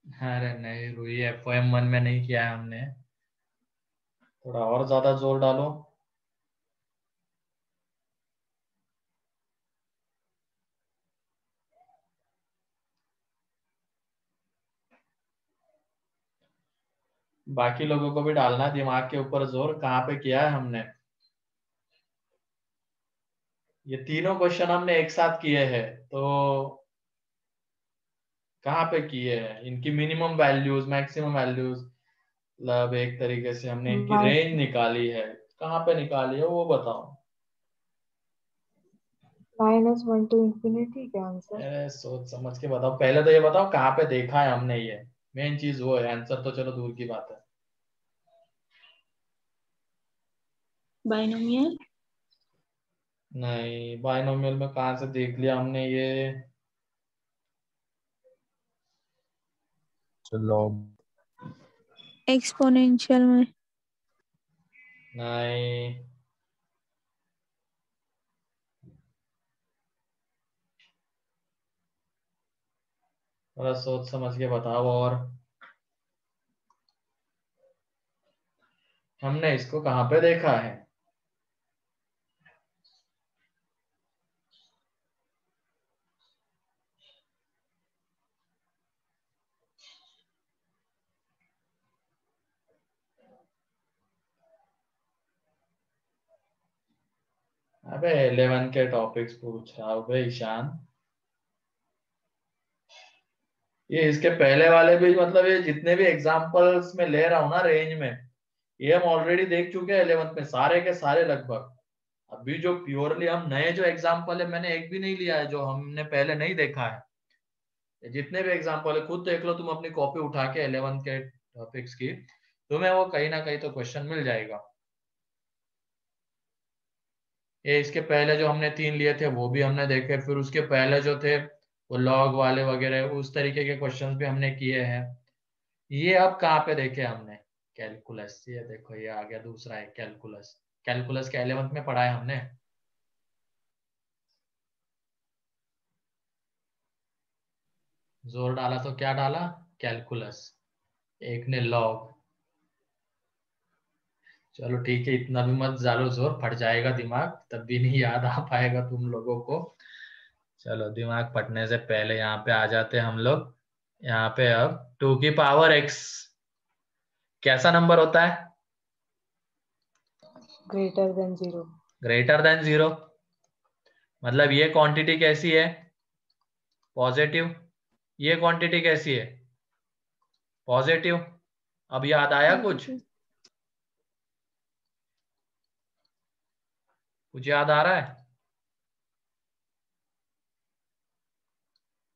अरे नहीं रुई, FOM1 में नहीं किया है हमने, थोड़ा और ज्यादा जोर डालो। बाकी लोगों को भी डालना है दिमाग के ऊपर जोर, कहाँ पे किया है हमने। ये तीनों क्वेश्चन हमने एक साथ किए हैं, तो कहाँ पे किए हैं? इनकी मिनिमम वैल्यूज, मैक्सिमम वैल्यूज, मतलब एक तरीके से हमने इनकी रेंज निकाली है। कहाँ पे निकाली है वो बताओ। -1 to infinity क्या आंसर? अरे सोच समझ के बताओ, पहले तो ये बताओ कहाँ पे देखा है हमने, ये मेन चीज वो है। आंसर तो चलो दूर की बात है। बाइनोमियल। नहीं, बाइनोमियल में कहाँ से देख लिया हमने ये? चलो एक्सपोनेंशियल में। नहीं, थोड़ा सोच समझ के बताओ। और हमने इसको कहाँ पे देखा है? अबे 11 के टॉपिक्स पूछ रहा हूँ बे ईशान। ये इसके पहले वाले भी, मतलब ये जितने भी एग्जांपल्स में ले रहा हूँ ना रेंज में, ये हम ऑलरेडी देख चुके हैं 11th में, सारे के सारे लगभग। अभी जो प्योरली हम नए जो एग्जांपल है, मैंने एक भी नहीं लिया है जो हमने पहले नहीं देखा है। जितने भी एग्जांपल है खुद देख लो तुम अपनी कॉपी उठा के 11th के टॉपिक्स की, तुम्हें वो कहीं ना कहीं तो क्वेश्चन मिल जाएगा। ये इसके पहले जो हमने 3 लिए थे वो भी हमने देखे, फिर उसके पहले जो थे वो लॉग वाले वगैरह उस तरीके के क्वेश्चंस भी हमने किए हैं। ये अब कहाँ पे देखे हमने? कैलकुलस, ये देखो ये आ गया दूसरा है कैलकुलस। कैलकुलस के 11th में पढ़ा है हमने। जोर डाला तो क्या डाला? कैलकुलस। एक ने लॉग। चलो ठीक है, इतना भी मत डालो जोर, फट जाएगा दिमाग, तब भी नहीं याद आ पाएगा तुम लोगों को। चलो दिमाग फटने से पहले यहाँ पे आ जाते हैं हम लोग। यहाँ पे अब 2 की पावर x कैसा नंबर होता है? Greater than 0। Greater than 0। मतलब ये क्वांटिटी कैसी है? पॉजिटिव। ये क्वांटिटी कैसी है? पॉजिटिव। अब याद आया कुछ? कुछ याद आ रहा है?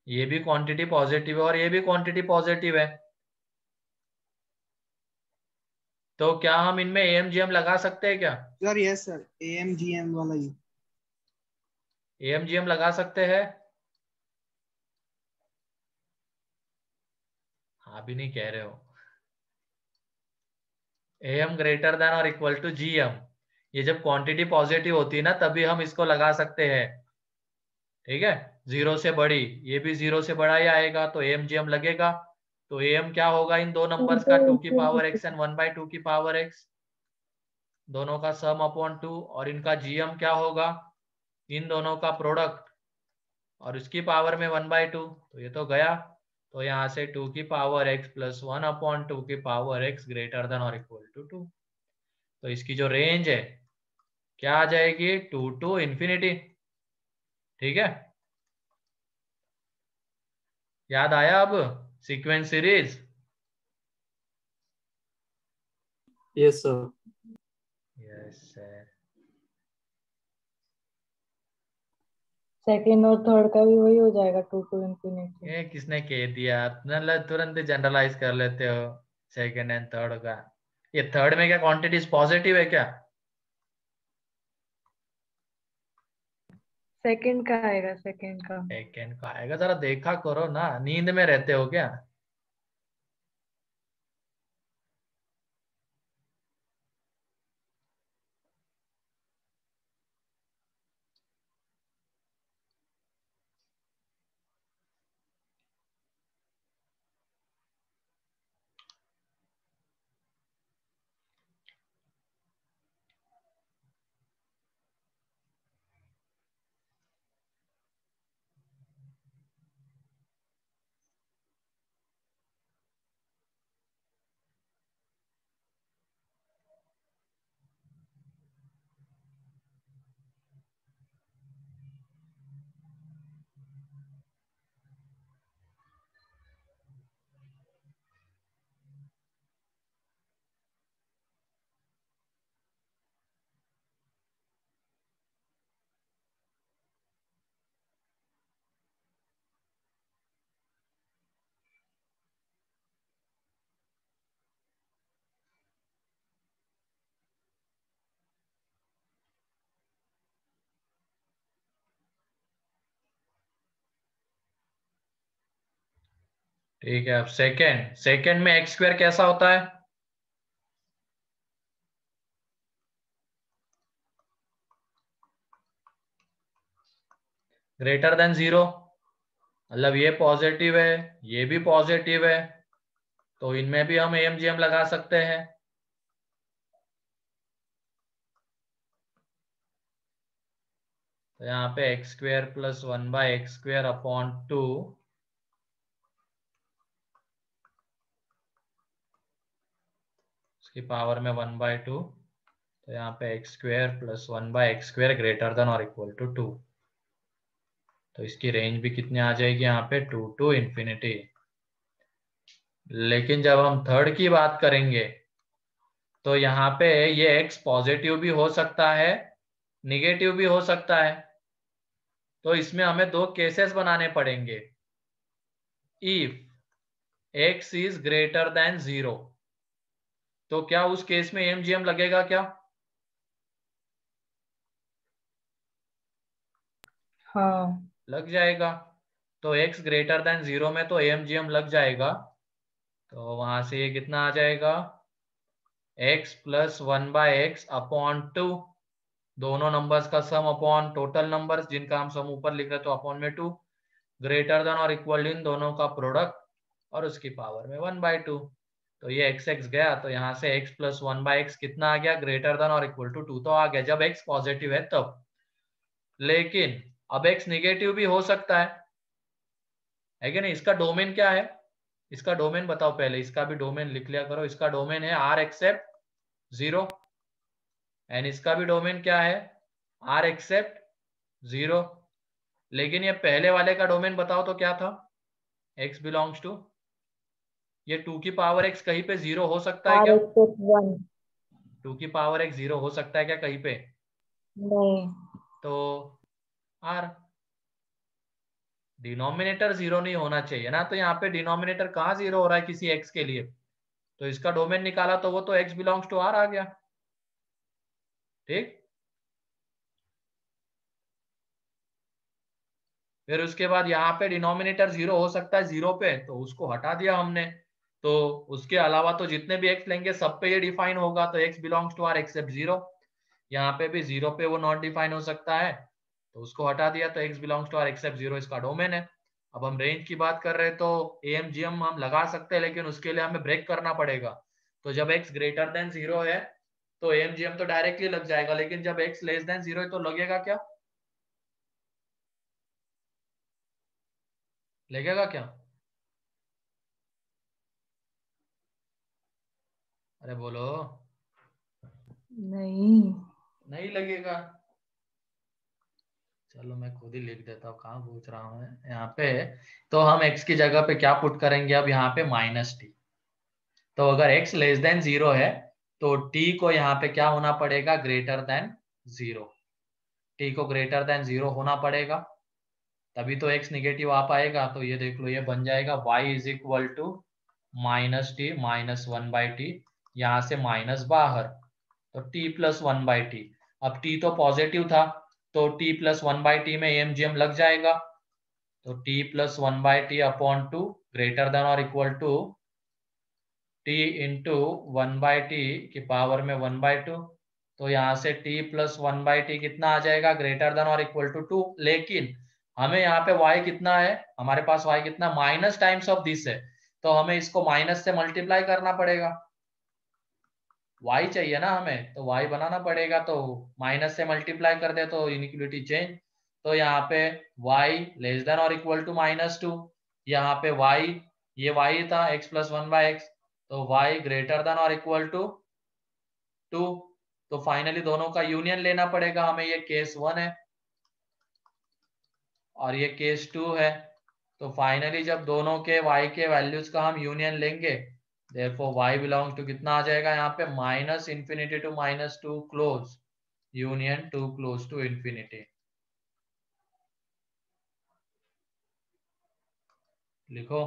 ये भी क्वांटिटी पॉजिटिव है और ये भी क्वांटिटी पॉजिटिव है, तो क्या हम इनमें AMGM लगा सकते हैं क्या? सर यस सर, AMGM वाला ही। AMGM लगा सकते हैं? हाँ भी नहीं कह रहे हो। AM ग्रेटर देन और इक्वल टू GM, ये जब क्वांटिटी पॉजिटिव होती है ना तभी हम इसको लगा सकते हैं। ठीक है, 0 से बड़ी, ये भी 0 से बड़ा ही आएगा तो AMGM लगेगा। तो AM क्या होगा इन दो नंबर्स का? 2 की पावर x एंड 1/2 की पावर x, दोनों का सम अपॉन 2। और इनका GM क्या होगा? इन दोनों का प्रोडक्ट और इसकी पावर में 1/2। तो ये तो गया। तो यहाँ से 2 की पावर x प्लस 1 अपॉन 2 की पावर x ग्रेटर देन और इक्वल टू 2। तो इसकी जो रेंज है क्या आ जाएगी, 2 टू इंफिनिटी। ठीक है, याद आया अब sequence series? Yes sir. Yes sir. Second और थर्ड का भी वही हो जाएगा, 2 टू इंफिनिटी। ये किसने कह दिया, मतलब तुरंत जनरलाइज कर लेते हो सेकंड एंड थर्ड का। ये थर्ड में क्या क्वांटिटीज पॉजिटिव है क्या? सेकंड का आएगा, सेकंड का। सेकंड का आएगा, जरा देखा करो ना, नींद में रहते हो क्या? ठीक है, अब सेकंड, सेकंड में एक्स स्क्वायर कैसा होता है? ग्रेटर देन 0, मतलब ये पॉजिटिव है, ये भी पॉजिटिव है, तो इनमें भी हम AMGM लगा सकते हैं। तो यहाँ पे x square plus 1/x² upon 2, उसकी पावर में 1/2, तो यहाँ पे x square plus 1/x² greater than और इक्वल टू 2। तो इसकी रेंज भी कितनी आ जाएगी यहाँ पे, 2 टू इंफिनिटी। लेकिन जब हम थर्ड की बात करेंगे तो यहाँ पे ये x पॉजिटिव भी हो सकता है, निगेटिव भी हो सकता है। तो इसमें हमें दो केसेस बनाने पड़ेंगे। If x is greater than 0, तो क्या उस केस में AMGM लगेगा क्या? हाँ, लग जाएगा। तो x ग्रेटर देन 0 में तो AMGM लग जाएगा। तो वहां से ये कितना आ जाएगा, x प्लस 1/x अपॉन 2, दोनों नंबर्स का सम अपॉन टोटल नंबर्स जिनका हम सम ऊपर लिख रहे तो अपॉन में 2, ग्रेटर देन और इक्वल इन दोनों का प्रोडक्ट और उसकी पावर में 1/2। तो ये x गया, तो यहाँ से x प्लस 1/x कितना आ गया, ग्रेटर देन और इक्वल टू 2 तो आ गया, जब x पॉजिटिव है तब। लेकिन अब x निगेटिव भी हो सकता है कि नहीं? इसका डोमेन क्या है, इसका डोमेन बताओ पहले, इसका भी डोमेन लिख लिया करो। इसका डोमेन है R एक्सेप्ट 0, एंड इसका भी डोमेन क्या है, R एक्सेप्ट 0। लेकिन ये पहले वाले का डोमेन बताओ तो क्या था, x बिलोंग्स टू, ये 2 की पावर x कहीं पे 0 हो सकता है R क्या? एक्सेप्ट 1। 2 की पावर x 0 हो सकता है क्या कहीं पे? नहीं। तो r, डिनोमिनेटर 0 नहीं होना चाहिए ना, तो यहाँ पे डिनोमिनेटर कहाँ 0 हो रहा है किसी x के लिए? तो इसका डोमेन निकाला तो वो तो x बिलोंग्स टू r आ गया। ठीक, फिर उसके बाद यहाँ पे डिनोमिनेटर 0 हो सकता है 0 पे, तो उसको हटा दिया हमने। तो उसके अलावा तो जितने भी x लेंगे सब पे ये डिफाइन होगा, तो x belongs to r except 0। यहाँ पे भी 0 पे वो नॉट डिफाइन हो सकता है, तो उसको हटा दिया, तो x belongs to r except 0 इसका डोमेन है। अब हम रेंज की बात कर रहे हैं, तो AMGM हम लगा सकते हैं, लेकिन उसके लिए हमें ब्रेक करना पड़ेगा। तो जब x ग्रेटर देन 0 है तो AMGM तो डायरेक्टली लग जाएगा, लेकिन जब x लेस देन 0 है तो लगेगा क्या, लगेगा क्या? अरे बोलो। नहीं। नहीं लगेगा? चलो मैं खुद ही लिख देता हूँ, कहाँ पूछ रहा हूँ मैं यहाँ पे। तो हम x की जगह पे क्या पुट करेंगे अब यहाँ पे -t। तो अगर x लेस देन 0 है तो t को यहाँ पे क्या होना पड़ेगा, ग्रेटर देन 0। t को ग्रेटर देन 0 होना पड़ेगा, तभी तो x निगेटिव आ पाएगा। तो ये देख लो, ये बन जाएगा y is equal to -t -1/t, यहाँ से माइनस बाहर, तो t प्लस 1/t। अब t तो पॉजिटिव था, तो t प्लस 1/t में एमजीएम लग जाएगा, तो t plus 1/t upon 2 greater than और equal to t into 1/t की पावर में 1/2। तो यहाँ से t प्लस 1/t कितना आ जाएगा, ग्रेटर देन और इक्वल टू 2। लेकिन हमें यहाँ पे y कितना है, हमारे पास y कितना, माइनस टाइम्स ऑफ दिस है, तो हमें इसको माइनस से मल्टीप्लाई करना पड़ेगा। y चाहिए ना हमें, तो y बनाना पड़ेगा, तो माइनस से मल्टीप्लाई कर दे तो इनइक्वालिटी चेंज। तो यहाँ पे y लेस देन और इक्वल टू -2, यहाँ पे y, ये y था x प्लस 1/x, तो y ग्रेटर देन और इक्वल टू 2। तो फाइनली दोनों का यूनियन लेना पड़ेगा हमें, ये केस 1 है और ये केस 2 है। तो फाइनली जब दोनों के y के वैल्यूज का हम यूनियन लेंगे, therefore y बिलोंग्स टू कितना आ जाएगा यहाँ पे, -∞ to -2 close, union 2 close to infinity. लिखो।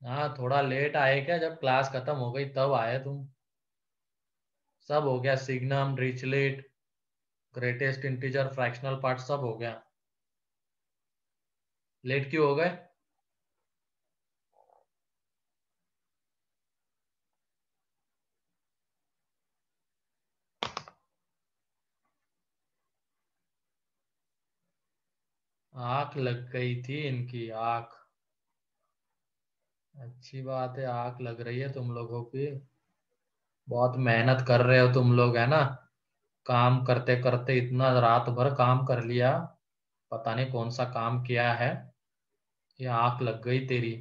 हाँ थोड़ा लेट आए क्या, जब क्लास खत्म हो गई तब आए तुम। सब हो गया, signum, Dirichlet, greatest integer, fractional part सब हो गया। लेट क्यों हो गए? आंख लग गई थी इनकी, आंख। अच्छी बात है, आंख लग रही है तुम लोगों की। बहुत मेहनत कर रहे हो तुम लोग, है ना। काम करते करते इतना रात भर काम कर लिया, पता नहीं कौन सा काम किया है, ये आंख लग गई तेरी।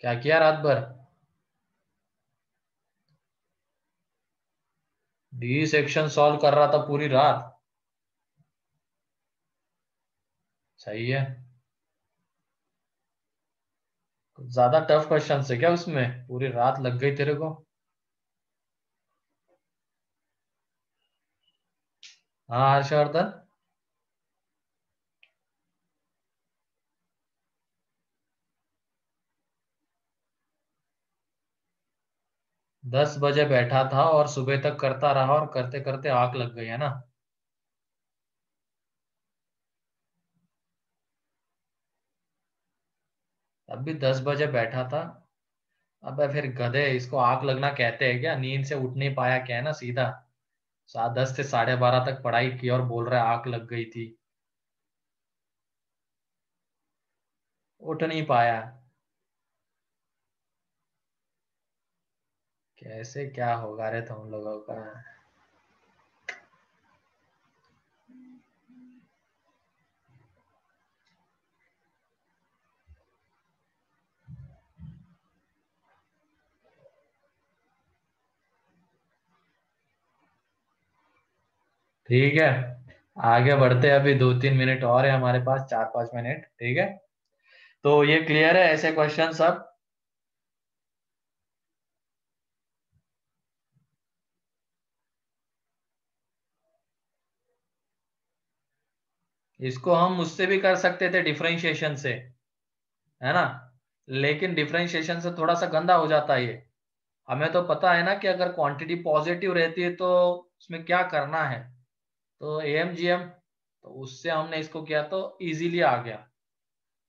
क्या किया रात भर? डी सेक्शन सॉल्व कर रहा था पूरी रात? सही है। कुछ ज्यादा टफ क्वेश्चन है क्या उसमें, पूरी रात लग गई तेरे को? हाँ हर्षवर्धन। 10 बजे बैठा था और सुबह तक करता रहा और करते करते आंख लग गई, है ना। तब भी 10 बजे बैठा था। अबे फिर गधे, इसको आंख लगना कहते हैं क्या? नींद से उठ नहीं पाया क्या, है ना सीधा। 10 से 12:30 तक पढ़ाई की और बोल रहा है आंख लग गई थी। उठ नहीं पाया। कैसे क्या होगा रे तुम लोगों का। ठीक है, आगे बढ़ते हैं। अभी 2-3 मिनट और है हमारे पास, 4-5 मिनट। ठीक है, तो ये क्लियर है ऐसे क्वेश्चन सब? इसको हम उससे भी कर सकते थे, डिफरेंशिएशन से, है ना, लेकिन डिफरेंशिएशन से थोड़ा सा गंदा हो जाता है ये। हमें तो पता है ना कि अगर क्वांटिटी पॉजिटिव रहती है तो उसमें क्या करना है, तो एएमजीएम, तो उससे हमने इसको किया तो इजीली आ गया।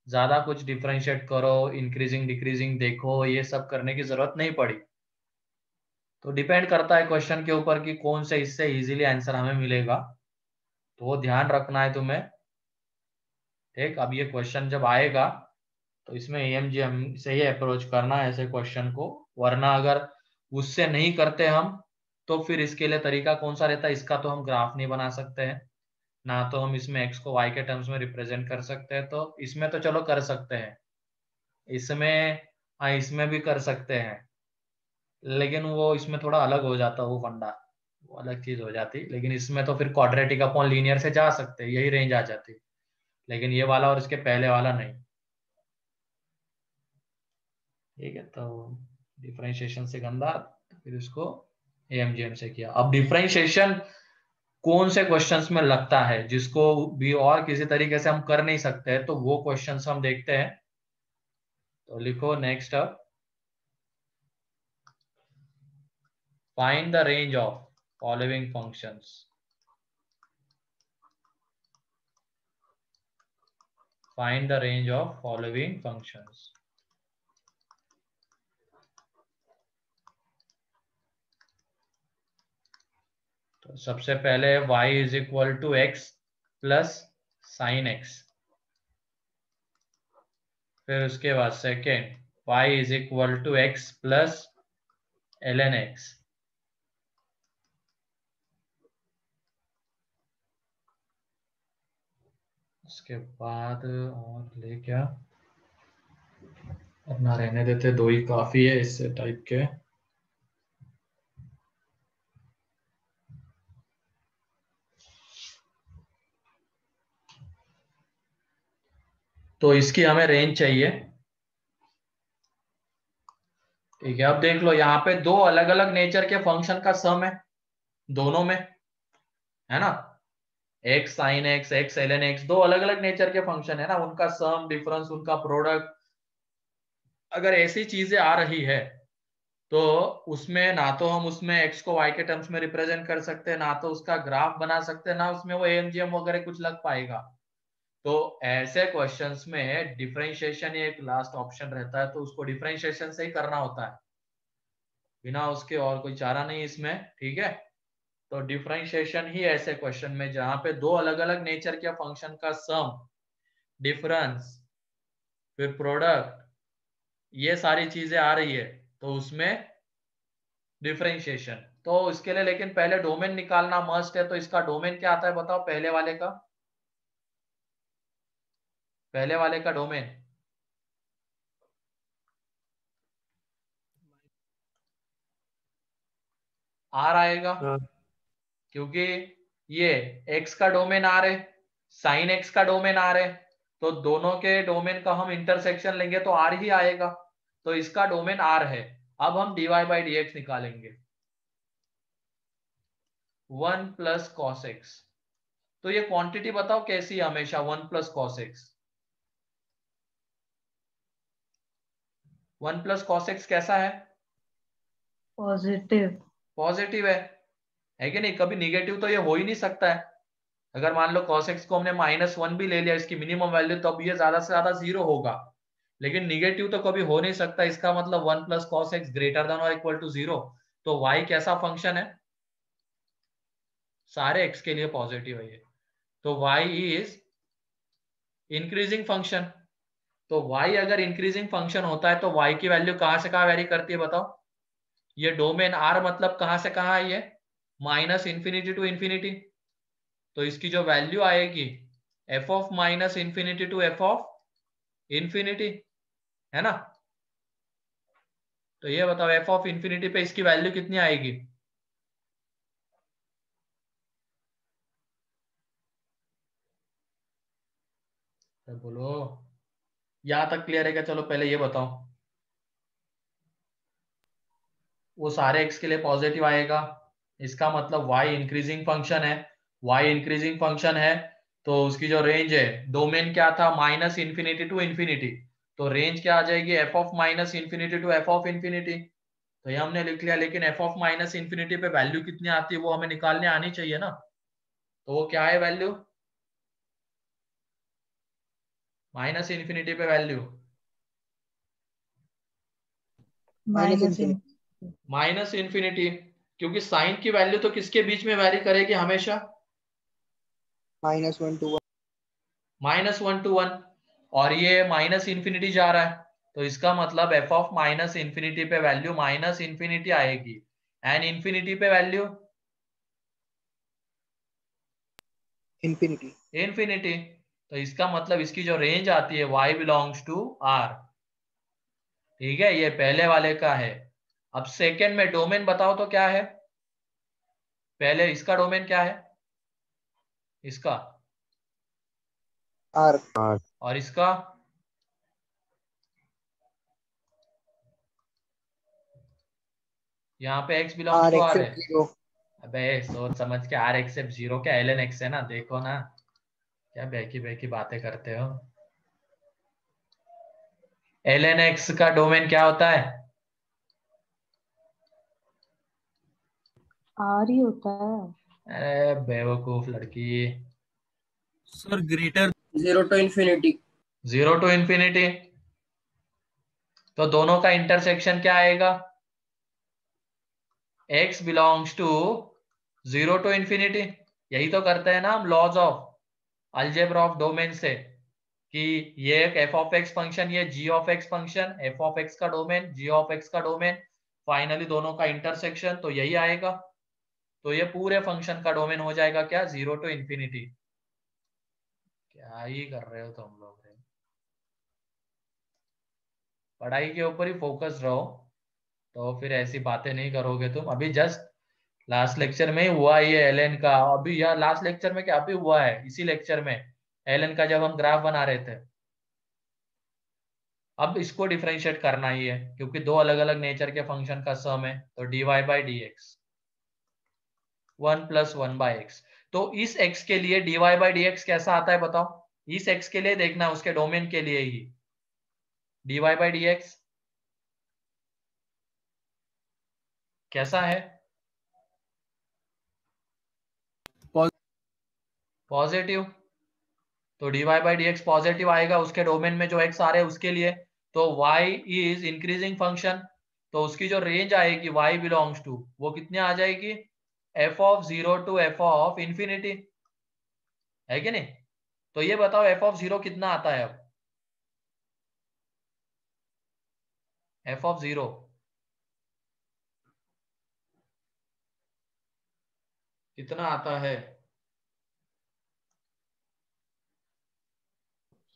ज्यादा कुछ डिफरेंशिएट करो, इंक्रीजिंग डिक्रीजिंग देखो, ये सब करने की जरूरत नहीं पड़ी। तो डिपेंड करता है क्वेश्चन के ऊपर कि कौन से इससे इजीली आंसर हमें मिलेगा, तो वो ध्यान रखना है तुम्हें। ठीक, अब ये क्वेश्चन जब आएगा तो इसमें एएमजीएम से ही अप्रोच करना है ऐसे क्वेश्चन को, वरना अगर उससे नहीं करते हम तो फिर इसके लिए तरीका कौन सा रहता है, इसका तो हम ग्राफ नहीं बना सकते हैं ना, तो हम इसमें एक्स को वाई के टर्म्स में रिप्रेजेंट कर सकते हैं, तो इसमें तो चलो कर सकते हैं, इसमें, हाँ इसमें भी कर सकते हैं, लेकिन वो इसमें थोड़ा अलग हो जाता, वो फंडा, वो अलग चीज हो जाती। लेकिन इसमें तो फिर क्वाड्रेटिक अपॉन लीनियर से जा सकते हैं, यही रेंज आ जाती, लेकिन ये वाला और इसके पहले वाला नहीं। ठीक है, तो डिफरेंशिएशन से गंदा, तो फिर इसको एएमजीएम से किया। अब डिफरेंशिएशन कौन से क्वेश्चंस में लगता है जिसको भी और किसी तरीके से हम कर नहीं सकते हैं, तो वो क्वेश्चंस हम देखते हैं। तो लिखो next up, find the range of following functions. Find the range of following functions. तो सबसे पहले y is equal to x plus sine x, फिर उसके बाद second y is equal to x plus ln x, उसके बाद और ले क्या अपना रहने देते, दो ही काफी है इससे टाइप के। तो इसकी हमें रेंज चाहिए। ठीक है, अब देख लो यहाँ पे दो अलग अलग नेचर के फंक्शन का सम है दोनों में, है ना, x sine x, x ln x, दो अलग अलग नेचर के फंक्शन है ना, उनका सम डिफरेंस, उनका प्रोडक्ट, अगर ऐसी चीजें आ रही है तो उसमें ना तो हम उसमें x को y के टर्म्स में रिप्रेजेंट कर सकते हैं, ना तो उसका ग्राफ बना सकते हैं, ना उसमें वो एएमजीएम वगैरह कुछ लग पाएगा। तो ऐसे क्वेश्चंस में डिफरेंशिएशन ही एक लास्ट ऑप्शन रहता है, तो उसको डिफरेंशिएशन से ही करना होता है, बिना उसके और कोई चारा नहीं इसमें। ठीक है, तो डिफरेंशिएशन ही ऐसे क्वेश्चन में जहां पे दो अलग अलग नेचर के फंक्शन का सम, डिफरेंस, फिर प्रोडक्ट, ये सारी चीजें आ रही है, तो उसमें डिफरेंशिएशन। तो इसके लिए लेकिन पहले डोमेन निकालना मस्ट है, तो इसका डोमेन क्या आता है बताओ, पहले वाले का, पहले वाले का डोमेन आर आएगा, हाँ क्योंकि ये x का डोमेन आर है, साइन x का डोमेन आर है, तो दोनों के डोमेन का हम इंटरसेक्शन लेंगे तो आर ही आएगा, तो इसका डोमेन आर है। अब हम dy बाई डी एक्स निकालेंगे, 1 प्लस कॉस एक्स। तो ये क्वांटिटी बताओ कैसी है, हमेशा 1 plus cos x, 1 plus cos x कैसा है, पॉजिटिव। पॉजिटिव है कि नहीं, कभी निगेटिव तो ये हो ही नहीं सकता है। अगर मान लो cos x को हमने -1 भी ले लिया इसकी मिनिमम वैल्यू, तो अब ये ज्यादा से ज्यादा 0 होगा, लेकिन निगेटिव तो कभी हो नहीं सकता, इसका मतलब 1 plus cos x greater than और इक्वल टू 0। तो y कैसा फंक्शन है, सारे x के लिए पॉजिटिव है ये, तो y इज इंक्रीजिंग फंक्शन। तो y अगर इंक्रीजिंग फंक्शन होता है तो y की वैल्यू कहां से कहां वेरी करती है बताओ, ये डोमेन r मतलब कहां से कहां है ये, माइनस इंफिनिटी टू इंफिनिटी, तो इसकी जो वैल्यू आएगी f of minus infinity to f of infinity, है ना। तो ये बताओ f ऑफ इंफिनिटी पे इसकी वैल्यू कितनी आएगी, अरे बोलो, यहाँ तक क्लियर है क्या? चलो पहले ये बताओ, वो सारे x के लिए पॉजिटिव आएगा, इसका मतलब y इंक्रीजिंग फंक्शन है। y इंक्रीजिंग फंक्शन है तो उसकी जो रेंज है, डोमेन क्या था, माइनस इन्फिनिटी टू इन्फिनिटी, तो रेंज क्या आ जाएगी, f of minus infinity to f of infinity. तो ये हमने लिख लिया, लेकिन f ऑफ माइनस इन्फिनिटी पे वैल्यू कितनी आती है वो हमें निकालने आनी चाहिए ना। तो वो क्या है वैल्यू, माइनस इन्फिनिटी पे value minus minus infinity. Minus infinity, क्योंकि साइन की वैल्यू तो किसके बीच में वैरी करेगी हमेशा, -1 to 1। -1 to 1, और ये माइनस इन्फिनिटी जा रहा है, तो इसका मतलब f ऑफ माइनस इन्फिनिटी पे वैल्यू माइनस इन्फिनिटी आएगी, एंड इन्फिनिटी पे वैल्यू इन्फिनिटी। इन्फिनिटी। तो इसका मतलब इसकी जो रेंज आती है y बिलोंग्स टू r। ठीक है, ये पहले वाले का है। अब सेकंड में डोमेन बताओ तो क्या है, पहले इसका डोमेन क्या है, इसका, R। और इसका, यहाँ पे x belongs R to r है। एक्सेप्ट 0। अबे सोच समझ के, r एक्सेप्ट 0 क्या, ln x है ना, देखो ना क्या बेकी बेकी बातें करते हो। ln x का डोमेन क्या होता है, आर ही होता है। अरे बेवकूफ लड़की। Sir greater 0 to ∞। 0 to ∞, तो दोनों का इंटरसेक्शन क्या आएगा, x बिलोंग्स टू 0 to ∞। यही तो करते हैं ना हम laws of algebra of domain से, कि ये एक f ऑफ x फंक्शन, ये g of x function, f of x का डोमेन, g ऑफ x का डोमेन, फाइनली दोनों का इंटरसेक्शन, तो यही आएगा। तो ये पूरे फंक्शन का डोमेन हो जाएगा क्या, 0 to ∞। क्या ही कर रहे हो तुम लोग रे? पढ़ाई के ऊपर ही फोकस रहो, तो फिर ऐसी बातें नहीं करोगे तुम। अभी जस्ट लास्ट लेक्चर में ही हुआ ये एलन का, अभी यार लास्ट लेक्चर में क्या, अभी हुआ है इसी लेक्चर में एलन का, जब हम ग्राफ बना रहे थे। अब इसको डिफरेंशिएट करना ही है, क्योंकि दो अलग अलग नेचर के फंक्शन का सम है, तो dy/dx 1+1/x। तो इस x के लिए dy/dx कैसा आता है बताओ, इस x के लिए देखना, उसके डोमेन के लिए ही dy/dx कैसा है, पॉजिटिव। तो dy/dx पॉजिटिव आएगा उसके डोमेन में, जो x आ रहे हैं उसके लिए। तो y इज इंक्रीजिंग फंक्शन, तो उसकी जो रेंज आएगी y बिलोंग्स टू, वो कितने आ जाएगी, f of 0 to f of infinity, है कि नहीं। तो ये बताओ f ऑफ 0 कितना आता है, अब f ऑफ 0 कितना आता है,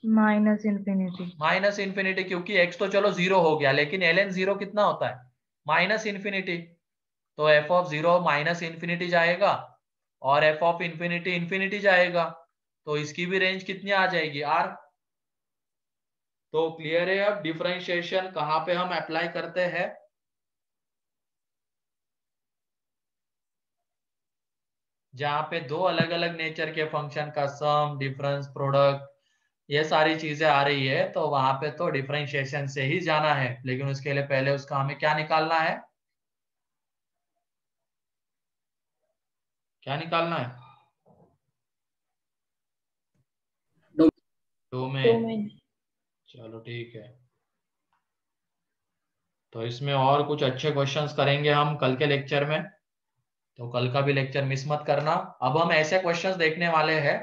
-∞। माइनस इन्फिनिटी, क्योंकि x तो चलो 0 हो गया, लेकिन ln 0 कितना होता है, -∞। तो f ऑफ 0 -∞ जाएगा, और f ऑफ इन्फिनिटी इन्फिनिटी जाएगा, तो इसकी भी रेंज कितनी आ जाएगी, r। तो क्लियर है। अब डिफरेंशिएशन कहाँ पे हम अप्लाई करते हैं, जहां पे दो अलग अलग नेचर के फंक्शन का सम, डिफरेंस, प्रोडक्ट, ये सारी चीजें आ रही है, तो वहां पे तो डिफरेंशिएशन से ही जाना है। लेकिन उसके लिए पहले उसका हमें क्या निकालना है, क्या निकालना है, डोमेन। चलो ठीक है, तो इसमें और कुछ अच्छे क्वेश्चंस करेंगे हम कल के लेक्चर में, तो कल का भी लेक्चर मिस मत करना। अब हम ऐसे क्वेश्चंस देखने वाले हैं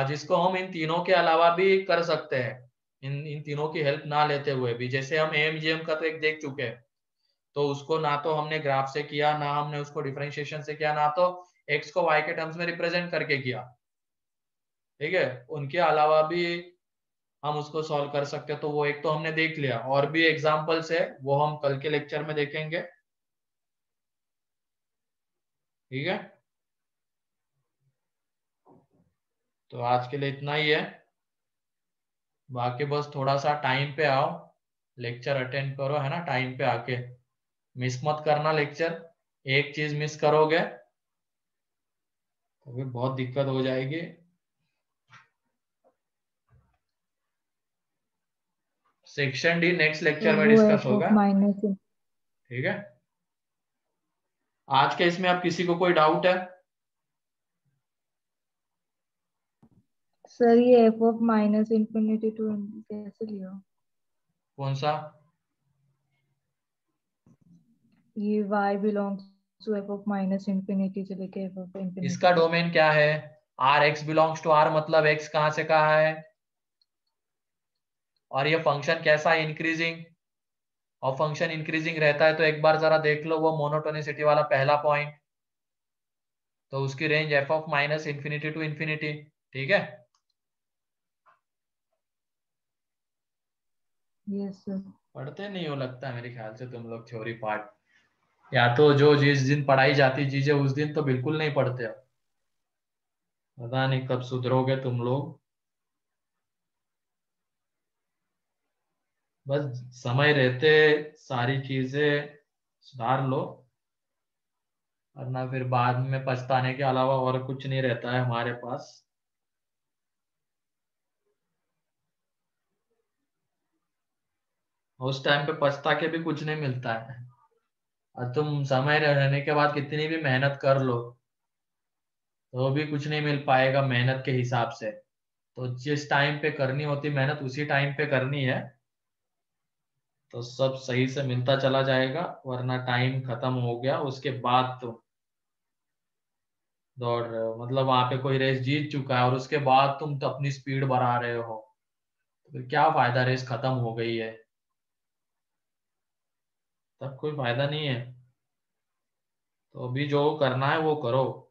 जिसको हम इन तीनों के अलावा भी कर सकते हैं, इन इन तीनों की हेल्प ना लेते हुए भी। जैसे हम AMGM का तो एक देख चुके हैं, तो उसको ना तो हमने ग्राफ से किया, ना हमने उसको डिफरेंशिएशन से किया, ना तो x को y के टर्म्स में रिप्रेजेंट करके किया। ठीक है, उनके अलावा भी हम उसको सॉल्व कर सकते हैं, तो वो एक तो हमने देख लिया, और भी एग्जांपल्स है वो हम कल के लेक्चर में देखेंगे। ठीक है, तो आज के लिए इतना ही है। बाकी बस थोड़ा सा टाइम पे आओ, लेक्चर अटेंड करो, है ना, टाइम पे आके मिस मत करना लेक्चर। एक चीज मिस करोगे तो फिर बहुत दिक्कत हो जाएगी। सेक्शन डी नेक्स्ट लेक्चर में वो डिस्कस एफ ऑफ होगा, माइनस। ठीक है। आज के इसमें आप किसी को कोई डाउट है? सर ये f of minus infinity to कैसे लिया? कौन सा? ये y belongs to f of minus infinity से लेके एफ ऑफ इंफिनिटी। इसका डोमेन क्या है? R x belongs to R, मतलब एक्स कहां से कहा है, और ये फंक्शन कैसा है, इंक्रीजिंग। और फंक्शन इंक्रीजिंग रहता है तो एक बार जरा देख लो वो मोनोटोनिसिटी वाला पहला पॉइंट, तो उसकी range f of minus infinity to infinity, ठीक है। Yes sir. पढ़ते नहीं हो लगता है मेरे ख्याल से तुम लोग थ्योरी पार्ट, या तो जो जिस दिन पढ़ाई जाती चीजें उस दिन तो बिल्कुल नहीं पढ़ते हो। पता नहीं कब सुधरोगे तुम लोग। बस समय रहते सारी चीजें सुधार लो, वरना फिर बाद में पछताने के अलावा और कुछ नहीं रहता है हमारे पास। उस टाइम पे पछता के भी कुछ नहीं मिलता है, और तुम समय रहने के बाद कितनी भी मेहनत कर लो तो भी कुछ नहीं मिल पाएगा मेहनत के हिसाब से। तो जिस टाइम पे करनी होती मेहनत उसी टाइम पे करनी है, तो सब सही से मिलता चला जाएगा। वरना टाइम खत्म हो गया उसके बाद तो दौड़ रहे हो, मतलब वहां पे कोई रेस जीत चुका है और उसके बाद तुम तो अपनी स्पीड बढ़ा रहे हो, तो फिर क्या फायदा, रेस खत्म हो गई है, तब कोई फायदा नहीं है। तो अभी जो करना है वो करो,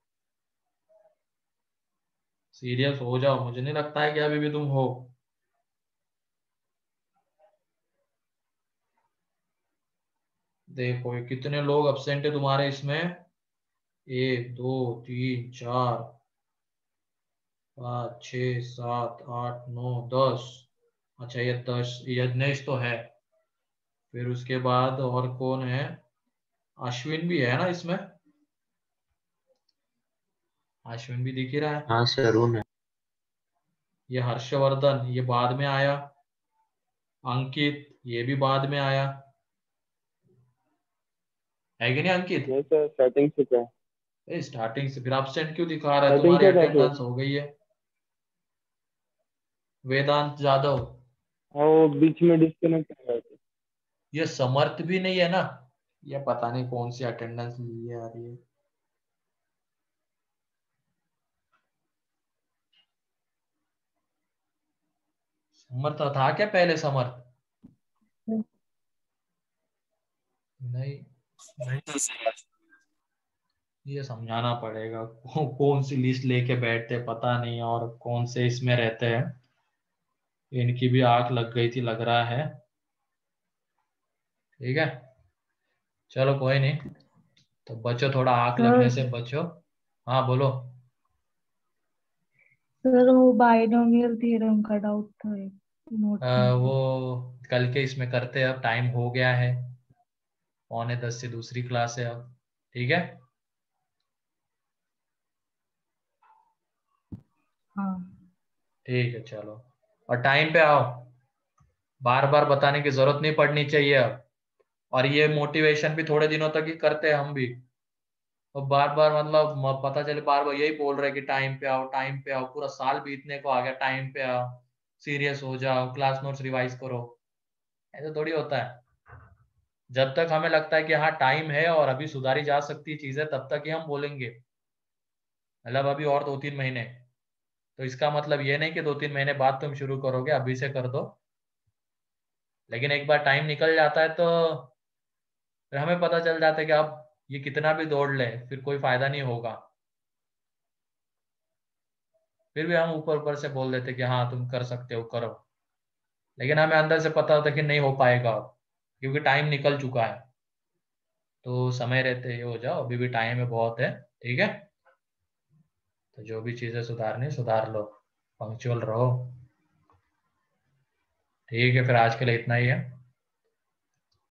सीरियस हो जाओ। मुझे नहीं लगता है कि अभी भी तुम हो। देखो ये कितने लोग अब्सेंट है तुम्हारे इसमें, 1 2 3 4 5 6 7 8 9 10। अच्छा ये 10 यज्ञेश तो है, फिर उसके बाद और कौन है, अश्विन भी है ना इसमें, अश्विन भी दिख ही रहा है। हाँ सर वो मैं। ये हर्षवर्धन ये बाद में आया, अंकित ये भी बाद में आया, है कि नहीं अंकित? नहीं सर, स्टार्टिंग से क्या? स्टार्टिंग से, फिर एब्सेंट क्यों दिखा रहा है, स्टार्टिंग तुम्हारी से था सर। अटेंडेंस हो गई है। वेदांत जादव, हाँ वो बीच में डिस्कनेक्ट हो गया था। ये समर्थ भी नहीं है ना, ये पता नहीं कौन सी अटेंडेंस ली है यार ये। समर्थ था क्या पहले, समर्थ? नहीं, नहीं तो सर। ये समझाना पड़ेगा कौन सी लिस्ट लेके बैठते पता नहीं, और कौन से इसमें रहते हैं। इनकी भी आंख लग गई थी लग रहा है, ठीक है। चलो कोई नहीं, तो बचो, थोड़ा आंख लगने सर से बचो। हाँ बोलो। सर वो बाइनोमियल थ्योरम का डाउट था नोट्स में से। वो कल के इसमें करते हैं, अब टाइम हो गया है, 9:45 से दूसरी क्लास है अब, ठीक है। हाँ ठीक है चलो, और टाइम पे आओ, बार बार बताने की जरूरत नहीं पड़नी चाहिए अब। और ये मोटिवेशन भी थोड़े दिनों तक ही करते हैं हम भी, तो बार बार मतलब पता चले बार बार यही बोल रहे कि टाइम पे आओ टाइम पे आओ, पूरा साल बीतने को आ गया, टाइम पे आओ, सीरियस हो जाओ, क्लास नोट्स रिवाइज करो। ऐसा थोड़ी होता है। जब तक हमें लगता है कि हाँ टाइम है और अभी सुधारी जा सकती चीजें, तब तक ही हम बोलेंगे। मतलब अभी और 2 3 महीने, तो इसका मतलब ये नहीं कि 2 3 महीने बाद तुम शुरू करोगे, अभी से कर दो। लेकिन एक बार टाइम निकल जाता है तो फिर हमें पता चल जाता है कि अब ये कितना भी दौड़ ले फिर कोई फायदा नहीं होगा। फिर भी हम ऊपर ऊपर से बोल देते कि हाँ तुम कर सकते हो, करो। लेकिन हमें अंदर से पता होता है कि नहीं हो पाएगा अब, क्योंकि टाइम निकल चुका है। तो समय रहते ही हो जाओ, अभी भी टाइम है बहुत है, ठीक है। तो जो भी चीजें सुधारनी सुधार लो, पंक्चुअल रहो। ठीक है, फिर आज के लिए इतना ही है।